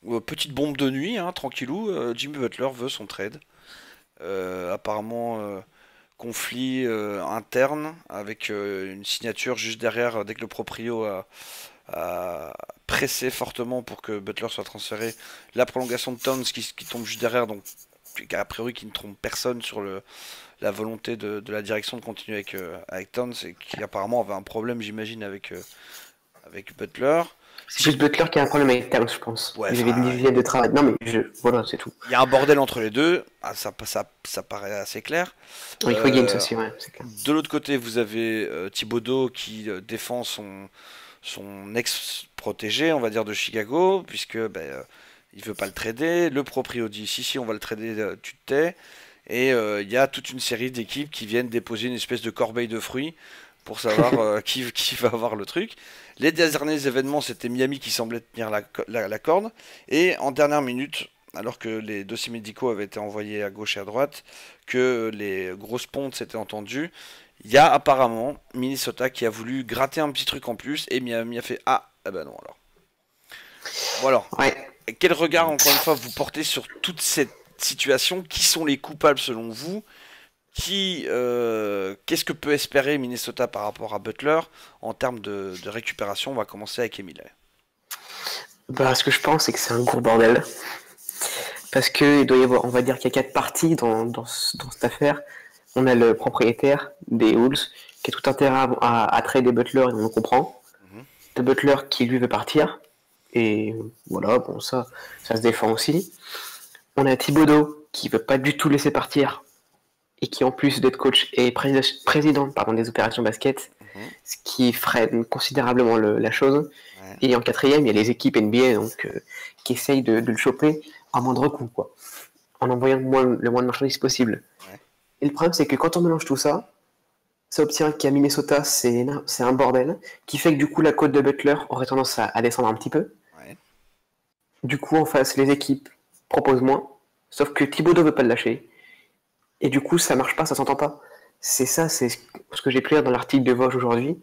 ouais. Petite bombe de nuit, hein, tranquillou. Jimmy Butler veut son trade. Apparemment, conflit interne avec une signature juste derrière dès que le proprio a pressé fortement pour que Butler soit transféré. La prolongation de Towns qui tombe juste derrière, donc a priori qui ne trompe personne sur la volonté de la direction de continuer avec Towns et qui apparemment avait un problème, j'imagine, avec Butler. C'est juste Butler qui a un problème avec Towns, je pense. Ouais, Il avait enfin, une hygiène de travail. Non, mais voilà, c'est tout. il y a un bordel entre les deux. Ah, ça paraît assez clair. Oui, Wiggins Euh, aussi, ouais, c'est clair. de l'autre côté, vous avez Thibodeau qui défend son ex-protégé, on va dire, de Chicago, puisque il veut pas le trader. Le proprio dit si, on va le trader, tu te tais. Et il y a toute une série d'équipes qui viennent déposer une espèce de corbeille de fruits pour savoir qui va avoir le truc. Les derniers événements, c'était Miami qui semblait tenir la corde. Et en dernière minute, alors que les dossiers médicaux avaient été envoyés à gauche et à droite, que les grosses pontes s'étaient entendues, il y a apparemment Minnesota qui a voulu gratter un petit truc en plus et Miami a fait ah, eh ben non alors. Bon alors, Ouais. quel regard encore une fois vous portez sur toute cette situation? Qui sont les coupables selon vous? Qu'est-ce que peut espérer Minnesota par rapport à Butler en termes de récupération? On va commencer avec Emile. Bah, ce que je pense, c'est que c'est un gros bordel. Parce que il doit y avoir, on va dire qu'il y a 4 parties dans cette affaire. On a le propriétaire des Wolves qui a tout intérêt à trader Butler, et on le comprend. Mhm. De Butler qui lui veut partir. Et voilà, bon, ça se défend aussi. On a Thibodeau qui veut pas du tout laisser partir et qui en plus d'être coach est président des opérations basket, Mhm. ce qui freine considérablement la chose. Ouais. Et en quatrième, il y a les équipes NBA donc, qui essayent de le choper à moindre coût, quoi, en envoyant le moins de marchandises possible. Ouais. Et le problème, c'est que quand on mélange tout ça, ça obtient qu'à Minnesota, c'est un bordel, qui fait que du coup, la cote de Butler aurait tendance à descendre un petit peu. Ouais. Du coup, en face, les équipes proposent moins, sauf que Thibodeau veut pas le lâcher. Et du coup, ça marche pas, ça s'entend pas. C'est ça, c'est ce que j'ai pu lire dans l'article de Vosges aujourd'hui.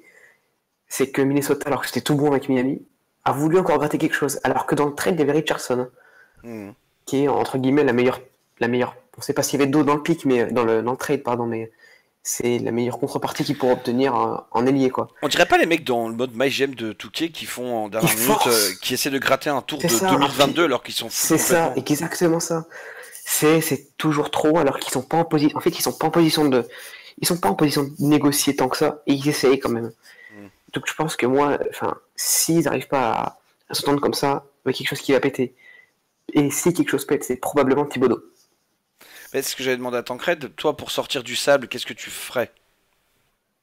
C'est que Minnesota, alors que c'était tout bon avec Miami, a voulu encore gratter quelque chose. Alors que dans le trade, il y avait Richardson, Mhm. qui est entre guillemets la meilleure. On sait pas s'il y avait d'autres dans le pic, mais dans le trade, pardon, mais c'est la meilleure contrepartie qu'il pourra obtenir en ailier, quoi. On dirait pas les mecs dans le mode MyGM de Touquet qui font en dernière Ils minute, forcent. qui essaient de gratter un tour C'est de ça, 2022 alors qu'ils sont fous c'est ça, complètement. exactement ça. C'est toujours trop, alors qu'ils sont pas en position. En fait, ils sont pas en position de négocier tant que ça, et ils essayent quand même. Mhm. Donc je pense que moi, enfin, s'ils n'arrivent pas à s'entendre comme ça, il y a quelque chose qui va péter. Et si quelque chose pète, c'est probablement Thibodeau. Mais c'est ce que j'avais demandé à Tancred. Toi, pour sortir du sable, qu'est-ce que tu ferais,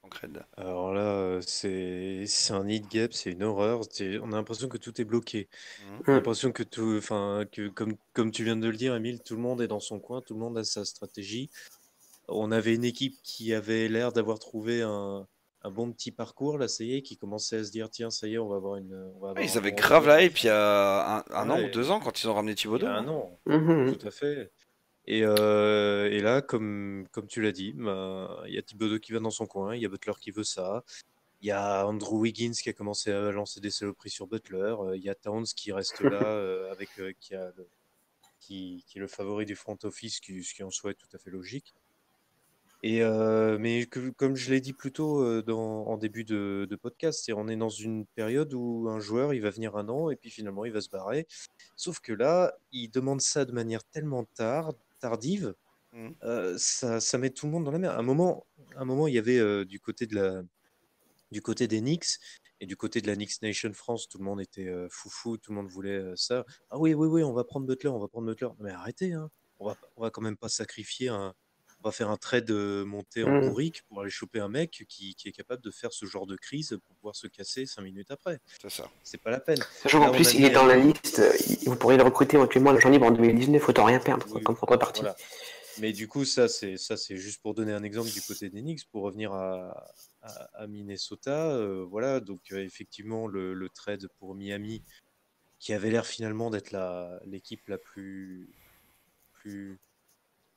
Tancred? Alors là, c'est un need gap, c'est une horreur. On a l'impression que tout est bloqué. Mhm. On a Hum. l'impression que tout, enfin, que comme tu viens de le dire, Emile, tout le monde est dans son coin, tout le monde a sa stratégie. On avait une équipe qui avait l'air d'avoir trouvé un bon petit parcours, là, ça y est, qui commençait à se dire, tiens, ça y est, on va Ouais, avoir ils un avaient bon grave rendez-vous la à la hype il y fin. a un an ou Ouais, 2 ans quand ils ont ramené il y Thibodeau, a un hein. an, Mhm. tout à fait. Et là, comme tu l'as dit, bah, il y a Thibodeau qui va dans son coin, il y a Butler qui veut ça, il y a Andrew Wiggins qui a commencé à lancer des saloperies sur Butler, il y a Towns qui reste là, qui est le favori du front office, ce qui en soit est tout à fait logique. Mais comme je l'ai dit plus tôt en début de podcast, on est dans une période où un joueur, il va venir un an et puis finalement, il va se barrer. Sauf que là, il demande ça de manière tellement tardive, Mhm. ça met tout le monde dans la merde. Un moment, il y avait du côté des Knicks et du côté de la Knicks Nation France, tout le monde était foufou, tout le monde voulait ça. Ah oui, oui, oui, on va prendre Butler, on va prendre Butler. Mais arrêtez, hein. On va quand même pas sacrifier on va faire un trade monté en Hum. bourrique pour aller choper un mec qui est capable de faire ce genre de crise pour pouvoir se casser 5 minutes après. C'est ça. C'est pas la peine. Sachant qu'en Là, on a plus, il est mis dans la liste, vous pourriez le recruter éventuellement à l'agent libre en 2019, autant rien perdre, quoi, oui, comme contrepartie. voilà. Mais du coup, ça, c'est juste pour donner un exemple du côté des Knicks, pour revenir à Minnesota. Voilà, donc effectivement, le trade pour Miami, qui avait l'air finalement d'être l'équipe plus,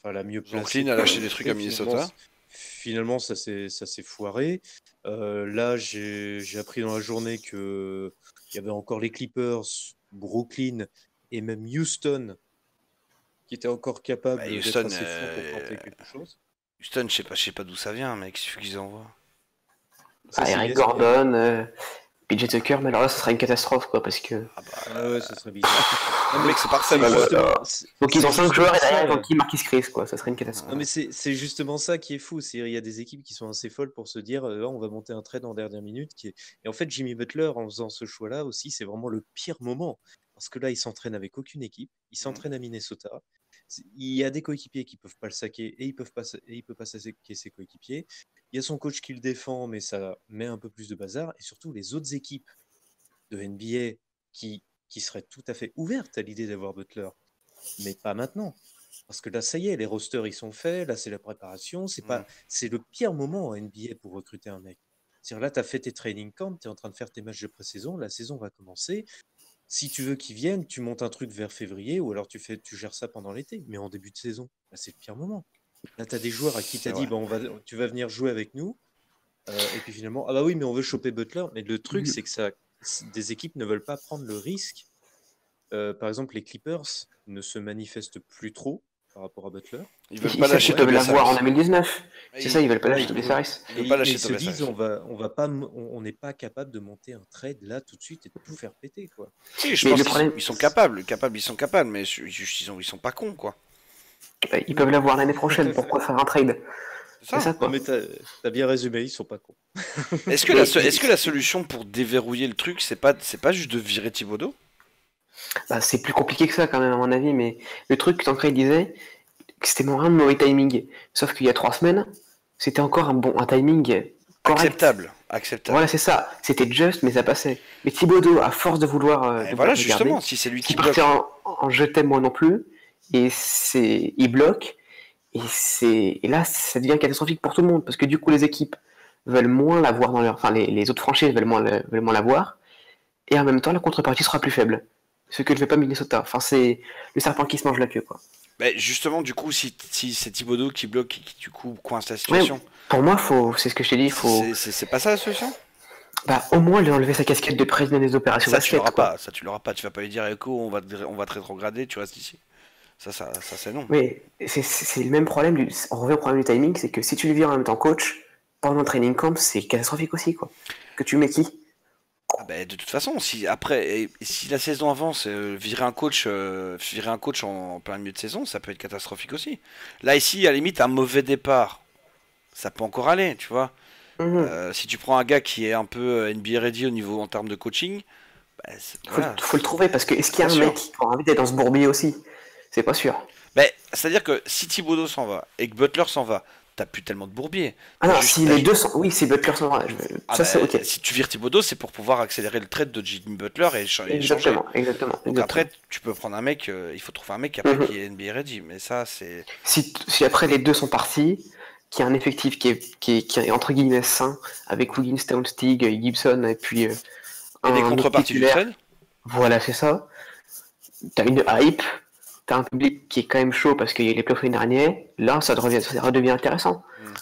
enfin, la mieux placée Zonklin a pour lâché aller des trucs à chercher. Minnesota. Finalement, ça s'est foiré. Là, j'ai appris dans la journée que il y avait encore les Clippers, Brooklyn et même Houston qui étaient encore Bah, capables d'être Houston, assez fous pour tenter quelque chose. Houston, je sais pas d'où ça vient, mec. Il suffit qu'ils envoient. Ça, Ah, c'est Eric ESPN. Gordon, PJ Tucker, mais alors là, ça serait une catastrophe, quoi, parce que. Ah bah, Ah ouais, ça serait bizarre. le mec, c'est parfait. C'est Ah là là. justement- Donc ils ont c'est 5 joueurs et justement derrière, ils ça. ont qui Marquis Chris, quoi. Ça serait une catastrophe. Non, mais c'est justement ça qui est fou. Il y a des équipes qui sont assez folles pour se dire Ah, on va monter un trade en dernière minute. Et en fait, Jimmy Butler, en faisant ce choix-là aussi, c'est vraiment le pire moment. Parce que là, il s'entraîne avec aucune équipe. Il s'entraîne à Minnesota. Il y a des coéquipiers qui peuvent pas le saquer et il peut pas saquer ses coéquipiers. Il y a son coach qui le défend, mais ça met un peu plus de bazar. Et surtout, les autres équipes de NBA qui seraient tout à fait ouvertes à l'idée d'avoir Butler, mais pas maintenant. Parce que là, ça y est, les rosters, ils sont faits. Là, c'est la préparation. C'est le pire moment en NBA pour recruter un mec. C'est-à-dire là, tu as fait tes training camps, tu es en train de faire tes matchs de pré-saison. La saison va commencer. Si tu veux qu'ils viennent, tu montes un truc vers février ou alors tu gères ça pendant l'été. Mais en début de saison, là, c'est le pire moment. Là, tu as des joueurs à qui tu as dit tu vas venir jouer avec nous. Et puis finalement, ah bah oui, mais on veut choper Butler. Mais le truc, c'est que des équipes ne veulent pas prendre le risque. Par exemple, les Clippers ne se manifestent plus trop par rapport à Butler. Ils veulent Ils pas savent lâcher qu'ils peuvent Tobias l'avoir en Harris. 2019. C'est ça, ils veulent pas Ouais, lâcher ils Tobias veulent- Harris. Ils veulent pas lâcher ils se Tobias disent Harris. on va pas, on n'est pas capable de monter un trade là tout de suite et de tout faire péter quoi. Si, je Mais pense le qu'ils problème- ils sont capables, ils sont capables, mais ils sont pas cons, quoi. Ils peuvent l'avoir l'année prochaine. Pourquoi faire un trade? C'est C'est ça. ça, Non quoi. mais t'as bien résumé, ils sont pas cons. Est-ce que, est-ce que la solution pour déverrouiller le truc, c'est pas juste de virer Thibodeau? Bah, c'est plus compliqué que ça, quand même, à mon avis. Mais le truc, Tancred disait que c'était vraiment un mauvais timing. Sauf qu'il y a 3 semaines, c'était encore un timing correct. Acceptable. Voilà, c'est ça. C'était juste, mais ça passait. Mais Thibodeau, à force de vouloir, Et de voilà, vouloir regarder, justement, si c'est lui qui il partait bloque. en je t'aime moi non plus, et il bloque, et là, ça devient catastrophique pour tout le monde, parce que du coup, les équipes veulent moins l'avoir dans leur, enfin, les autres franchises veulent moins l'avoir, et en même temps, la contrepartie sera plus faible. Ce que ne fait pas Minnesota. Enfin, c'est le serpent qui se mange la queue, quoi. Ben, justement, du coup, si c'est Thibodeau qui bloque et qui, du coup, coince la Ouais, situation, pour moi, c'est ce que je t'ai dit, il faut, c'est pas ça la solution? bah, au moins lui enlever sa casquette de président des opérations Ça, tu basket, l'auras quoi. pas. Ça, tu l'auras pas. Tu vas pas lui dire, écho, on va te rétrograder, tu restes ici. Ça c'est non. Mais c'est le même problème, on revient au problème du timing, c'est que si tu le vires en même temps coach, pendant le training camp, c'est catastrophique aussi, quoi. Que tu mets qui? Ah ben, de toute façon, si après, si la saison avance, virer un coach en plein milieu de saison, ça peut être catastrophique aussi. Là, ici, à la limite, un mauvais départ, ça peut encore aller, tu vois. Mhm. Si tu prends un gars qui est un peu NBA ready au niveau en termes de coaching, bah, voilà. Faut le trouver, parce que est-ce qu'il y a Bien un sûr. mec qui a envie d'être dans ce bourbier aussi? C'est pas sûr. Ben, c'est-à-dire que si Thibodeau s'en va et que Butler s'en va, t'as plus tellement de bourbier. Ah T'as non, juste- si t'as les ju- deux sont. Oui, si Butler sont. Ah Ça, ben, c'est ok. si tu vires Thibodeau, c'est pour pouvoir accélérer le trade de Jimmy Butler et changer. Exactement. Donc après, tu peux prendre un mec, il faut trouver un mec après qui est NBA ready. Mais ça, c'est. Si après les deux sont partis, qu'il y a un effectif qui est entre guillemets sain, avec Wiggins, Townstig, Gibson, et puis Et un des autre contreparties du titulaire. trade? Voilà, c'est ça. T'as une hype, t'as un public qui est quand même chaud parce qu'il y a les playoffs l'année dernière. Là, ça redevient intéressant. Hmm,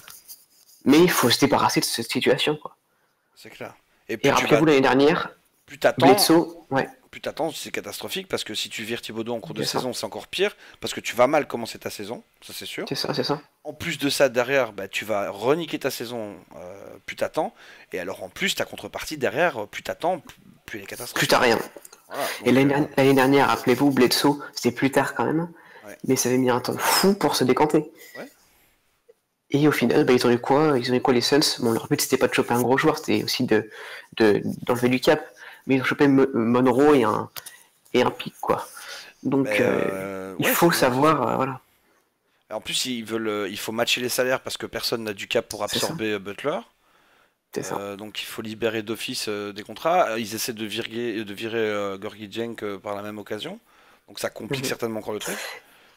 Mais il faut se débarrasser de cette situation, quoi. c'est clair. Et Et plus tu vas, rappelez-vous l'année dernière, plus t'attends, Bledsoe, ouais, plus t'attends, c'est catastrophique parce que si tu vires Thibodeau en cours de c'est ça. saison, c'est encore pire parce que tu vas mal commencer ta saison, ça c'est sûr. C'est ça. En plus de ça, derrière, bah, tu vas reniquer ta saison, plus t'attends. Et alors en plus, ta contrepartie derrière, plus t'attends, plus elle est Plus catastrophique. t'as rien. Voilà, Et donc, l'année dernière, rappelez-vous, Bledsoe, c'était plus tard quand même, Ouais. mais ça avait mis un temps fou pour se décanter. Ouais. Et au final, bah, ils ont eu quoi? Ils ont eu quoi les Suns? Bon, leur but c'était pas de choper un gros joueur, c'était aussi d'enlever du cap. Mais ils ont chopé Monroe et un pic, quoi. Donc mais, il ouais, faut c'est- savoir, voilà. En plus, il faut matcher les salaires parce que personne n'a du cap pour C'est ça. absorber Butler. C'est ça. Donc il faut libérer d'office des contrats. Ils essaient de virer Gorgui Dieng par la même occasion. Donc ça complique Mhm. certainement encore le truc.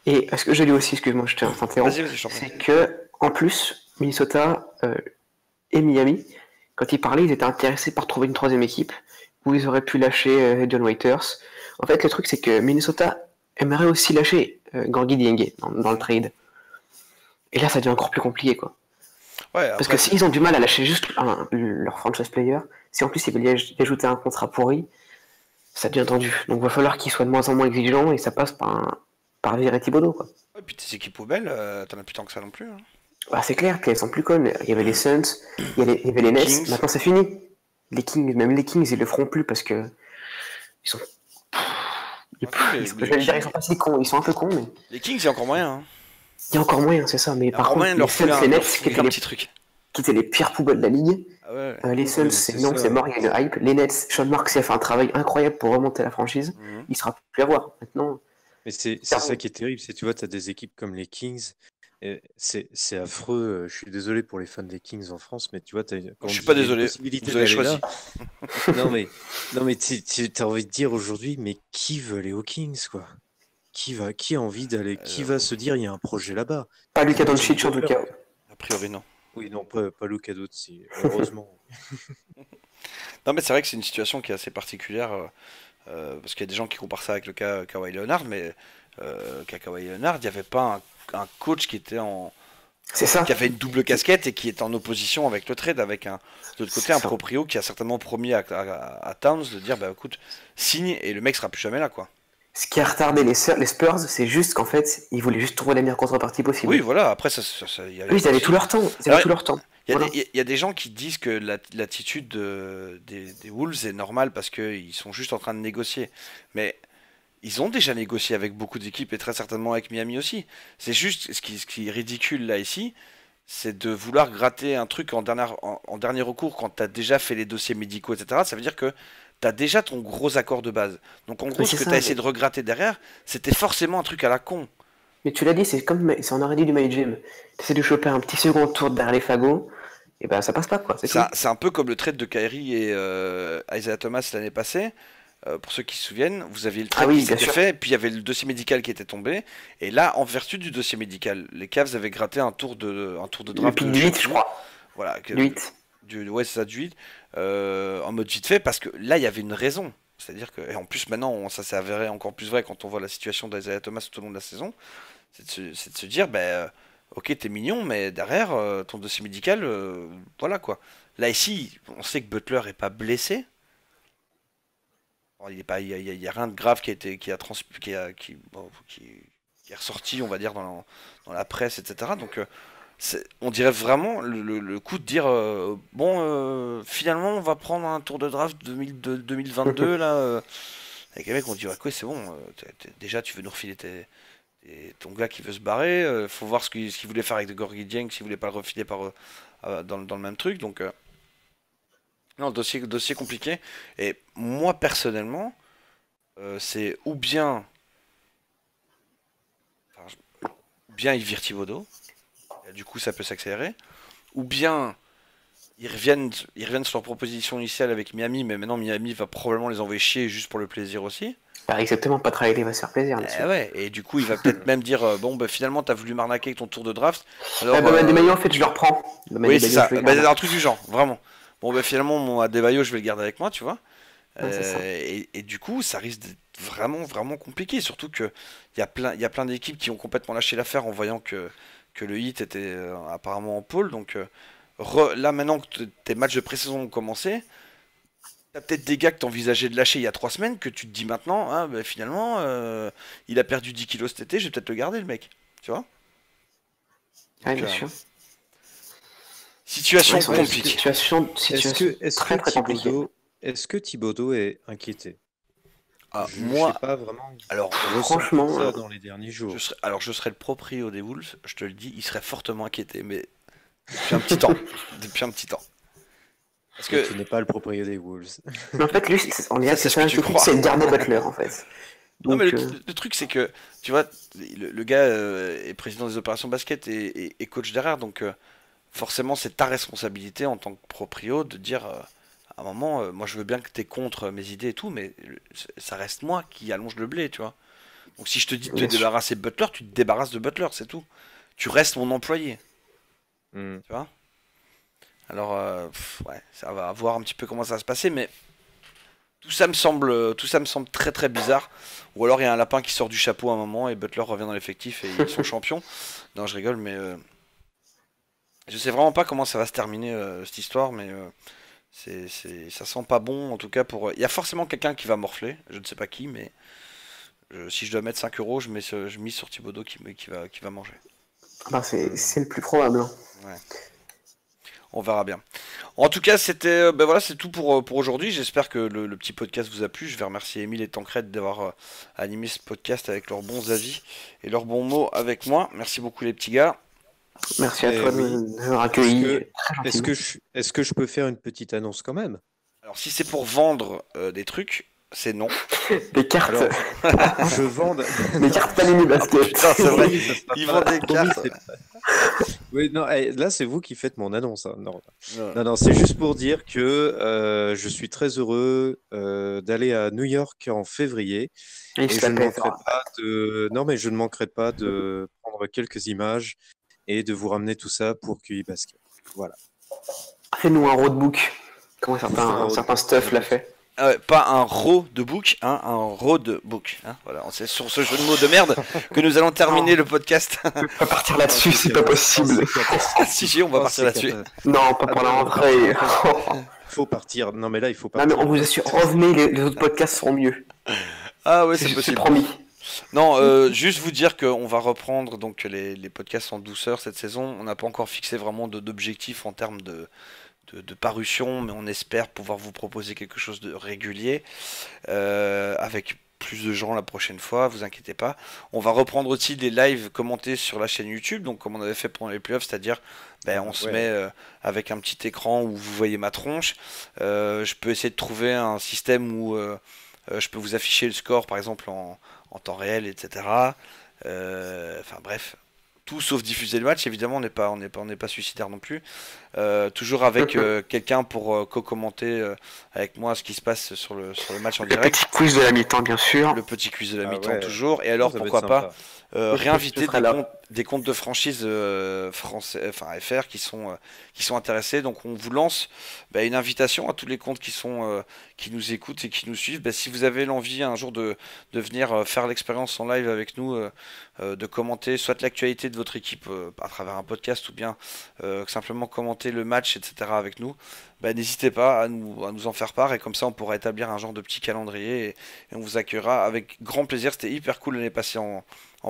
Et ce que j'ai lu aussi, excuse-moi, je t'interromps, Vas-y, je t'en prie. c'est que en plus, Minnesota et Miami, quand ils parlaient, ils étaient intéressés par trouver une troisième équipe où ils auraient pu lâcher John Waiters. En fait, le truc, c'est que Minnesota aimerait aussi lâcher Gorgui Dieng dans le trade. Et là, ça devient encore plus compliqué, quoi. Ouais, Parce après, que s'ils ont du mal à lâcher juste leur franchise player, si en plus ils veulent y ajouter un contrat pourri, ça devient tendu. Donc il va falloir qu'ils soient de moins en moins exigeants et ça passe par virer Thibodeau, quoi. ouais, puis tes équipes poubelles, t'en as plus tant que ça non plus, hein. Bah, c'est clair qu'elles sont plus connes. Il y avait les Suns, il y avait les Nets, Kings. maintenant c'est fini. Les Kings, même les Kings, ils le feront plus parce que ils sont. J'allais dire, ils sont pas si cons, ils sont un peu cons, mais. Les Kings, il y a encore moyen. Hein. Il y a encore moyen, c'est ça. Mais Il y a par encore contre, moyen de les leur Suns, fouiller les un, Nets, petit truc. qui étaient les pires poubelles de la ligue. Ah ouais. Les Suns, Oui, c'est c'est non, ça. c'est mort, il y a une hype. Les Nets, Sean Marks a fait un travail incroyable pour remonter la franchise. Mhm. Il sera plus à voir. Maintenant, Mais c'est ça qui est terrible, c'est tu vois, tu as des équipes comme les Kings, et c'est affreux. Je suis désolé pour les fans des Kings en France, mais tu vois, quand Je on suis dit pas il y a une désolé. possibilité Vous avez d'aller choisi. là. Non mais tu as envie de dire aujourd'hui, mais qui veut aller aux Kings, quoi? Qui a envie d'aller, qui va se dire il y a un projet là-bas? pas Luka T'imagines Doncic en tout Butler? cas. A priori, non. Oui, non, pas Luka Doncic, heureusement. Non, mais c'est vrai que c'est une situation qui est assez particulière. Parce qu'il y a des gens qui comparent ça avec le cas Kawhi Leonard, mais Kawhi Leonard, il n'y avait pas un coach qui était C'est ça. qui avait une double casquette et qui est en opposition avec le trade, avec de l'autre côté un Ça. proprio qui a certainement promis à Towns de dire bah écoute, signe et le mec sera plus jamais là quoi. Ce qui a retardé les Spurs, c'est juste qu'en fait, ils voulaient juste trouver la meilleure contrepartie possible. Oui, voilà, après y a Eux, ils avaient tout leur temps. Alors, Tout leur temps. Il y, a Voilà. il y a des gens qui disent que l'attitude des Wolves est normale parce qu'ils sont juste en train de négocier. Mais ils ont déjà négocié avec beaucoup d'équipes et très certainement avec Miami aussi. C'est juste ce qui est ridicule là ici, c'est de vouloir gratter un truc en dernier recours quand tu as déjà fait les dossiers médicaux, etc. Ça veut dire que tu as déjà ton gros accord de base. Donc en gros, Mais ce c'est que ça, tu as essayé mais- de regratter derrière, c'était forcément un truc à la con. Mais tu l'as dit, c'est on aurait dit du My Gym. T'essaies de choper un petit second tour derrière les fagots, et ben ça passe pas quoi, c'est tout. C'est un peu comme le trade de Kyrie et Isaiah Thomas l'année passée. Pour ceux qui se souviennent, vous aviez le Ah trade oui, qui bien s'était sûr. fait, puis il y avait le dossier médical qui était tombé. Et là, en vertu du dossier médical, les Cavs avaient gratté un tour de Le draft pic de du je sais 8, je qui. crois. Voilà, Du 8. ouais, c'est ça, du 8, en mode vite fait, parce que là, il y avait une raison. C'est-à-dire que, et en plus, maintenant, ça s'est avéré encore plus vrai quand on voit la situation d'Isaiah Thomas tout au long de la saison. C'est de se dire, ben, ok, t'es mignon, mais derrière, ton dossier médical, voilà quoi. Là, ici, on sait que Butler est pas blessé. Bon, il est pas, il y a rien de grave qui a été, qui est ressorti, on va dire, dans la presse, etc. Donc, on dirait vraiment le coup de dire bon, finalement, on va prendre un tour de draft 2022 là. Avec les mecs, on dit ouais, quoi, c'est bon. Déjà, tu veux nous refiler ton gars qui veut se barrer. Faut voir ce qu'il voulait faire avec de Gorgui Dieng, s'il voulait pas le refiler dans le même truc. Donc, non, dossier compliqué. Et moi, personnellement, c'est enfin, ou bien ils virent Thibodeau, et du coup ça peut s'accélérer, ou bien ils reviennent sur leur proposition initiale avec Miami, mais maintenant Miami va probablement les envoyer chier juste pour le plaisir aussi. Bah, exactement, pas travailler, va se faire plaisir là-dessus. Ouais, et du coup il va peut-être même dire bon bah finalement t'as voulu m'arnaquer avec ton tour de draft, alors Ah, bah, Adebayo, en fait, je le reprends. oui c'est ça, Je le bah, garde. un truc du genre, vraiment. Bon bah finalement mon Adebayo je vais le garder avec moi, tu vois. Ouais, c'est ça. Et du coup, ça risque d'être vraiment, vraiment compliqué. Surtout que il y a plein d'équipes qui ont complètement lâché l'affaire en voyant que le hit était apparemment en pôle. Donc là, maintenant que tes matchs de pré-saison ont commencé, t'as peut-être des gars que t'envisageais de lâcher il y a 3 semaines que tu te dis maintenant, ah, bah, finalement, il a perdu 10 kilos cet été, je vais peut-être le garder, le mec. Tu vois? Ouais, Donc, bien sûr. situation Ouais, c'est vrai, compliquée. situation très très compliquée. Est-ce que Thibodeau est inquiété? Ah, Je moi, sais pas vraiment alors, ressenti franchement, ça dans les derniers jours. je serais le proprio des Wolves, je te le dis, il serait fortement inquiété, mais depuis un petit temps. Depuis un petit temps. Parce Mais que, tu n'es pas le propriétaire des Wolves. Mais en fait, lui, on ça, est c'est c'est ce que un tu truc, crois. c'est garder Butler en fait. Non, mais Donc, le truc, c'est que, tu vois, le gars est président des opérations basket et coach derrière, donc forcément, c'est ta responsabilité en tant que proprio de dire à un moment, moi je veux bien que t'es contre mes idées et tout, mais ça reste moi qui allonge le blé, tu vois. Donc si je te dis de te bien sûr. débarrasser de Butler, tu te débarrasses de Butler, c'est tout. Tu restes mon employé, Hmm. tu vois. Alors, ouais, ça va voir un petit peu comment ça va se passer, mais tout ça me semble très très bizarre. Ou alors il y a un lapin qui sort du chapeau à un moment et Butler revient dans l'effectif et ils sont champions. Non, je rigole, mais je sais vraiment pas comment ça va se terminer cette histoire, mais ça sent pas bon en tout cas pour. Il y a forcément quelqu'un qui va morfler, je ne sais pas qui, mais si je dois mettre 5 euros, je mise sur Thibodeau qui va manger. Bah, c'est le plus probable. Hein. Ouais. On verra bien. En tout cas, c'était, voilà, c'est tout pour aujourd'hui. J'espère que le petit podcast vous a plu. Je vais remercier Émile et Tancred d'avoir animé ce podcast avec leurs bons avis et leurs bons mots avec moi. Merci beaucoup les petits gars. Merci à Eh toi de oui. m'avoir Est-ce accueilli. que, Très est-ce gentiment. que est-ce que je peux faire une petite annonce quand même? Alors si c'est pour vendre des trucs, c'est non. Des cartes, Alors, je vends. des cartes Panini Basket. Putain, c'est vrai. Oui, ça sera Ils pas- vendent des promis, cartes. Oui, non, là, c'est vous qui faites mon annonce, hein. Non, Ouais. non, non, c'est juste pour dire que je suis très heureux d'aller à New York en février Il et se je la ne pète. manquerai pas de. Non, mais je ne manquerai pas de prendre quelques images et de vous ramener tout ça pour QI Basket. Voilà. Fais-nous un roadbook. Comment Faire un certains roadbook. stuff l'a fait. Ah ouais, pas un roadbook, hein, un roadbook. Hein, voilà, c'est sur ce jeu de mots de merde que nous allons terminer le podcast. On peut pas partir là-dessus, c'est pas possible. Ah, si, on va partir là-dessus. Non, pas pour la rentrée. Faut partir. Non, mais là, il faut Non, partir. mais on vous assure, revenez, les autres podcasts seront mieux. Ah ouais, c'est C'est possible. promis. Non, juste vous dire qu'on va reprendre donc les podcasts en douceur cette saison. On n'a pas encore fixé vraiment d'objectif en termes de parution, mais on espère pouvoir vous proposer quelque chose de régulier avec plus de gens la prochaine fois, vous inquiétez pas. On va reprendre aussi des lives commentés sur la chaîne YouTube, donc comme on avait fait pendant les playoffs, c'est-à-dire on se Ouais. met avec un petit écran où vous voyez ma tronche. Je peux essayer de trouver un système où je peux vous afficher le score par exemple en temps réel, etc. Enfin bref, tout sauf diffuser le match. Évidemment, on n'est pas suicidaire non plus. Toujours avec quelqu'un pour co-commenter avec moi ce qui se passe sur le match en Le direct. petit quiz de la mi-temps, bien sûr. Le petit quiz de la Ah mi-temps ouais. toujours. Et alors Ça va être pourquoi pas sympa. réinviter Je serai là. des comptes de franchise français, enfin FR qui sont intéressés. Donc on vous lance une invitation à tous les comptes qui nous écoutent et qui nous suivent. Si vous avez l'envie un jour de venir faire l'expérience en live avec nous, de commenter soit l'actualité de votre équipe à travers un podcast ou bien simplement commenter le match, etc. avec nous, n'hésitez pas à nous en faire part et comme ça on pourra établir un genre de petit calendrier et on vous accueillera avec grand plaisir. C'était hyper cool l'année passée en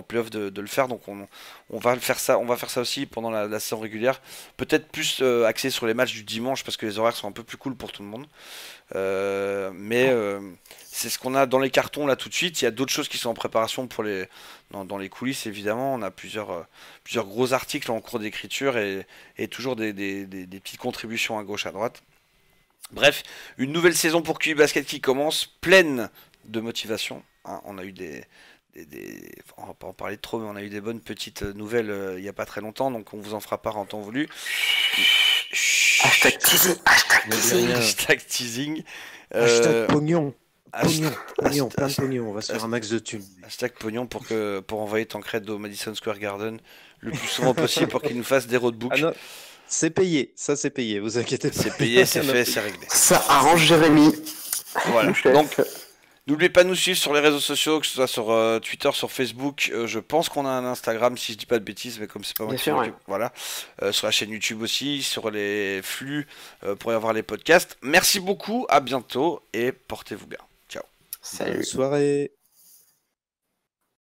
playoff de le faire, donc on va faire ça aussi pendant la saison régulière, peut-être plus axé sur les matchs du dimanche parce que les horaires sont un peu plus cool pour tout le monde. Mais c'est ce qu'on a dans les cartons là tout de suite. Il y a d'autres choses qui sont en préparation dans les coulisses évidemment. On a plusieurs gros articles en cours d'écriture et toujours des petites contributions à gauche à droite. Bref, une nouvelle saison pour QI Basket qui commence, pleine de motivation. Hein, on a eu on va pas en parler trop, mais on a eu des bonnes petites nouvelles il n'y a pas très longtemps, donc on vous en fera part en temps voulu. Hashtag teasing. Hashtag Ne dis teasing. rien. Hashtag teasing. Hashtag pognon. hashtag- Pognon, plein de hashtag- pognon. On va se faire un max de thunes. Hashtag pognon pour envoyer Tancred au Madison Square Garden le plus souvent possible pour qu'il nous fasse des roadbooks. Ah non, c'est payé. Ça, c'est payé. Vous inquiétez pas. C'est payé, c'est fait, c'est réglé. Ça arrange Jérémy. Voilà. Le chef. Donc, n'oubliez pas de nous suivre sur les réseaux sociaux, que ce soit sur Twitter, sur Facebook. Je pense qu'on a un Instagram, si je dis pas de bêtises, mais comme c'est pas moi Bien qui sûr, m'en occupe. Voilà. Sur la chaîne YouTube aussi, sur les flux pour y avoir les podcasts. Merci beaucoup, à bientôt et portez-vous bien. Ciao. Salut. Bonne soirée.